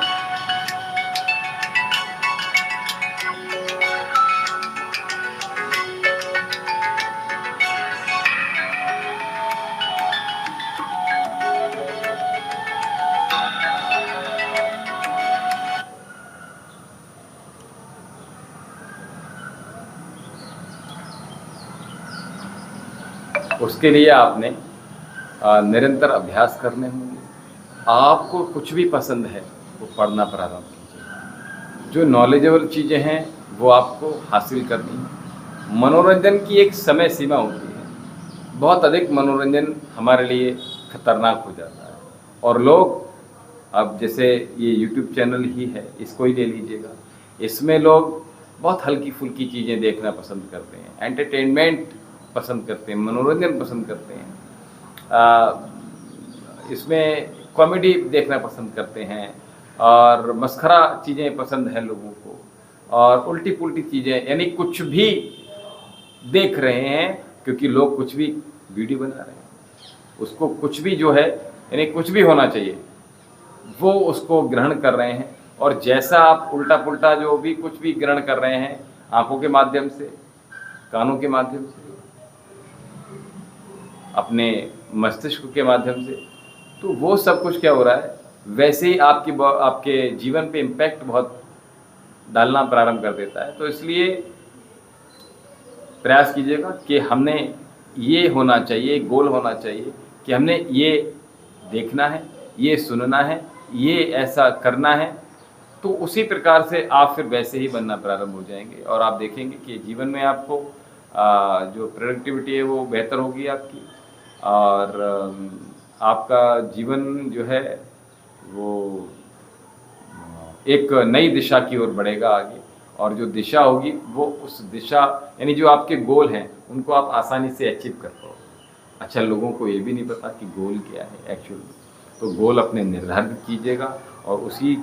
उसके लिए आपने निरंतर अभ्यास करने होंगे। आपको कुछ भी पसंद है वो पढ़ना प्रारंभ कीजिए। जो नॉलेजेबल चीज़ें हैं वो आपको हासिल करनी है। मनोरंजन की एक समय सीमा होती है। बहुत अधिक मनोरंजन हमारे लिए खतरनाक हो जाता है। और लोग, अब जैसे ये YouTube चैनल ही है, इसको ही ले लीजिएगा, इसमें लोग बहुत हल्की फुल्की चीज़ें देखना पसंद करते हैं, एंटरटेनमेंट पसंद करते हैं, मनोरंजन पसंद करते हैं, इसमें कॉमेडी देखना पसंद करते हैं और मस्खरा चीज़ें पसंद है लोगों को, और उल्टी पुल्टी चीज़ें, यानी कुछ भी देख रहे हैं, क्योंकि लोग कुछ भी वीडियो बना रहे हैं, उसको कुछ भी जो है, यानी कुछ भी होना चाहिए, वो उसको ग्रहण कर रहे हैं। और जैसा आप उल्टा पुल्टा जो भी कुछ भी ग्रहण कर रहे हैं, आंखों के माध्यम से, कानों के माध्यम से, अपने मस्तिष्क के माध्यम से, तो वो सब कुछ क्या हो रहा है, वैसे ही आपके जीवन पे इम्पैक्ट बहुत डालना प्रारंभ कर देता है। तो इसलिए प्रयास कीजिएगा कि हमने ये होना चाहिए, गोल होना चाहिए कि हमने ये देखना है, ये सुनना है, ये ऐसा करना है। तो उसी प्रकार से आप फिर वैसे ही बनना प्रारंभ हो जाएंगे और आप देखेंगे कि जीवन में आपको जो प्रोडक्टिविटी है वो बेहतर होगी आपकी, और आपका जीवन जो है वो एक नई दिशा की ओर बढ़ेगा आगे। और जो दिशा होगी वो उस दिशा, यानी जो आपके गोल हैं उनको आप आसानी से अचीव कर पाओगे। अच्छा, लोगों को ये भी नहीं पता कि गोल क्या है एक्चुअली, तो गोल अपने निर्धारित कीजिएगा और उसी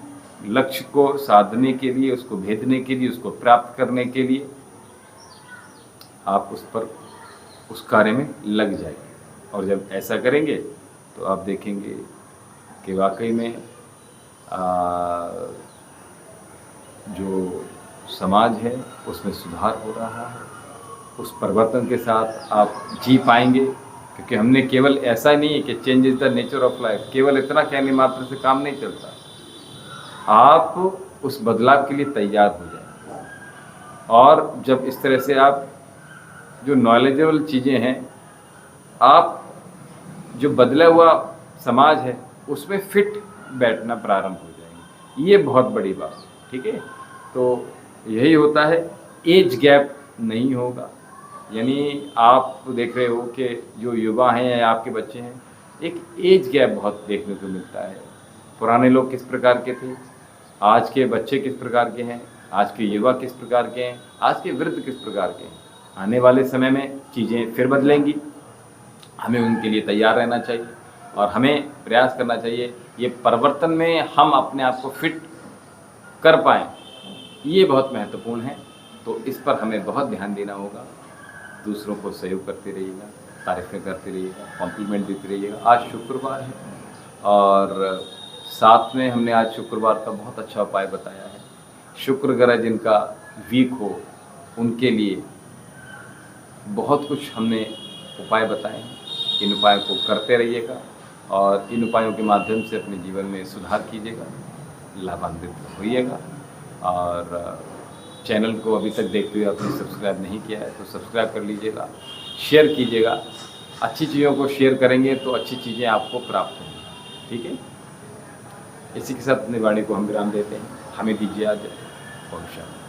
लक्ष्य को साधने के लिए, उसको भेदने के लिए, उसको प्राप्त करने के लिए आप उस कार्य में लग जाएंगे। और जब ऐसा करेंगे तो आप देखेंगे कि वाकई में जो समाज है उसमें सुधार हो रहा है। उस परिवर्तन के साथ आप जी पाएंगे, क्योंकि हमने केवल ऐसा नहीं है कि change is the nature of life, केवल इतना कहने मात्र से काम नहीं चलता। आप उस बदलाव के लिए तैयार हो जाए, और जब इस तरह से आप जो नॉलेजेबल चीज़ें हैं, आप जो बदला हुआ समाज है उसमें फिट बैठना प्रारंभ हो जाएंगे। ये बहुत बड़ी बात है, ठीक है। तो यही होता है, एज गैप नहीं होगा। यानी आप देख रहे हो कि जो युवा हैं या आपके बच्चे हैं, एक एज गैप बहुत देखने को मिलता है। पुराने लोग किस प्रकार के थे, आज के बच्चे किस प्रकार के हैं, आज के युवा किस प्रकार के हैं, आज के वृद्ध किस प्रकार के हैं। आने वाले समय में चीज़ें फिर बदलेंगी, हमें उनके लिए तैयार रहना चाहिए और हमें प्रयास करना चाहिए ये परिवर्तन में हम अपने आप को फिट कर पाएँ, ये बहुत महत्वपूर्ण है। तो इस पर हमें बहुत ध्यान देना होगा। दूसरों को सहयोग करते रहिएगा, तारीफ़ें करते रहिएगा, कॉम्प्लीमेंट देते रहिएगा। आज शुक्रवार है और साथ में हमने आज शुक्रवार का बहुत अच्छा उपाय बताया है। शुक्र ग्रह जिनका वीक हो उनके लिए बहुत कुछ हमने उपाय बताए हैं। इन उपायों को करते रहिएगा और इन उपायों के माध्यम से अपने जीवन में सुधार कीजिएगा, लाभान्वित होइएगा। और चैनल को अभी तक देखते हुए आपने सब्सक्राइब नहीं किया है तो सब्सक्राइब कर लीजिएगा, शेयर कीजिएगा। अच्छी चीज़ों को शेयर करेंगे तो अच्छी चीज़ें आपको प्राप्त होंगी, ठीक है। इसी के साथ अपनी वाणी को हम विराम देते हैं। हमें दीजिए आज। ओम शांति।